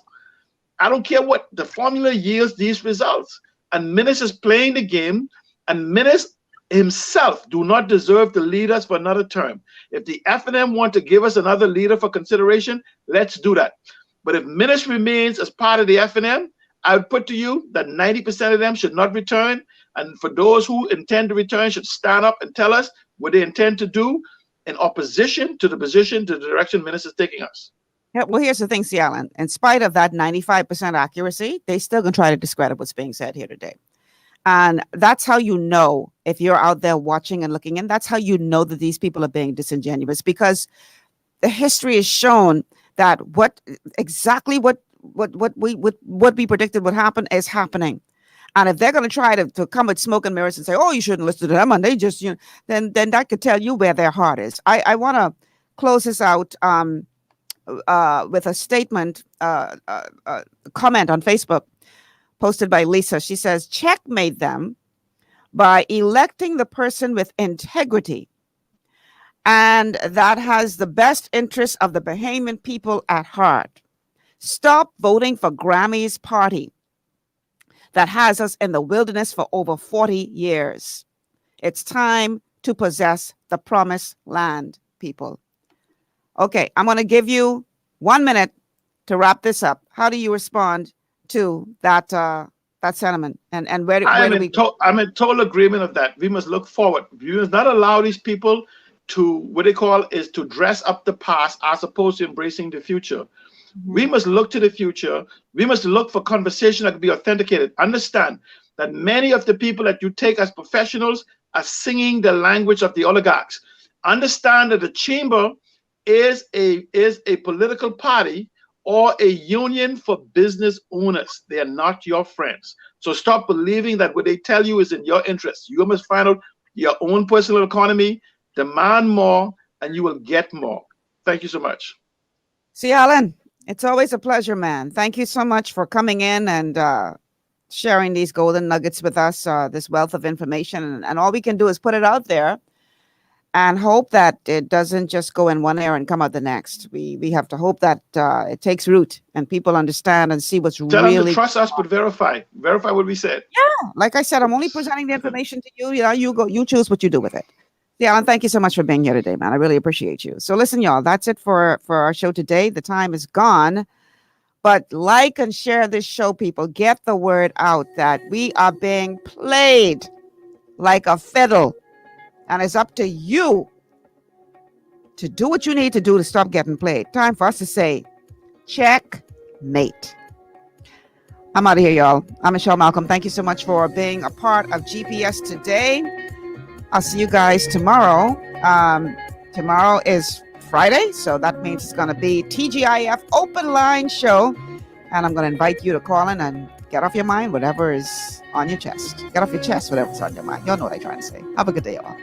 I don't care what the formula yields these results. And ministers playing the game, and ministers himself do not deserve to lead us for another term. If the FNM want to give us another leader for consideration, let's do that. But if minister remains as part of the FNM, I would put to you that 90% of them should not return. And for those who intend to return, should stand up and tell us what they intend to do in opposition to the position, to the direction minister is taking us. Yeah, well, here's the thing, C. Allen. In spite of that 95% accuracy, they still gonna try to discredit what's being said here today. And that's how you know, if you're out there watching and looking in, that's how you know that these people are being disingenuous, because the history has shown that exactly what we predicted would happen is happening. And if they're going to try to come with smoke and mirrors and say, oh, you shouldn't listen to them, and they just, then that could tell you where their heart is. I want to close this out with a statement, comment on Facebook posted by Lisa. She says, checkmate them by electing the person with integrity, and that has the best interests of the Bahamian people at heart. Stop voting for Grammy's party that has us in the wilderness for over 40 years. It's time to possess the promised land, people. Okay, I'm going to give you 1 minute to wrap this up. How do you respond to that sentiment? And where do we? I'm in total agreement of that. We must look forward. We must not allow these people to, what they call is to dress up the past as opposed to embracing the future. We must look to the future. We must look for conversation that can be authenticated. Understand that many of the people that you take as professionals are singing the language of the oligarchs. Understand that the chamber is a political party or a union for business owners. They are not your friends. So stop believing that what they tell you is in your interest. You must find out your own personal economy, demand more, and you will get more. Thank you so much. See, Alan, it's always a pleasure, man. Thank you so much for coming in and sharing these golden nuggets with us, this wealth of information. And all we can do is put it out there and hope that it doesn't just go in one ear and come out the next. We have to hope that it takes root and people understand and see what's Tell really. them to trust us, but verify. Verify what we said. Yeah, like I said, I'm only presenting the information to you. You choose what you do with it. Yeah, and thank you so much for being here today, man. I really appreciate you. So listen, y'all, that's it for our show today. The time is gone. But like and share this show, people. Get the word out that we are being played like a fiddle. And it's up to you to do what you need to do to stop getting played. Time for us to say, checkmate. I'm out of here, y'all. I'm Michelle Malcolm. Thank you so much for being a part of GPS today. I'll see you guys tomorrow. Tomorrow is Friday, so that means it's going to be TGIF open line show. And I'm going to invite you to call in and Get off your mind whatever is on your chest. Get off your chest whatever's on your mind. Y'all know what I'm trying to say. Have a good day, y'all.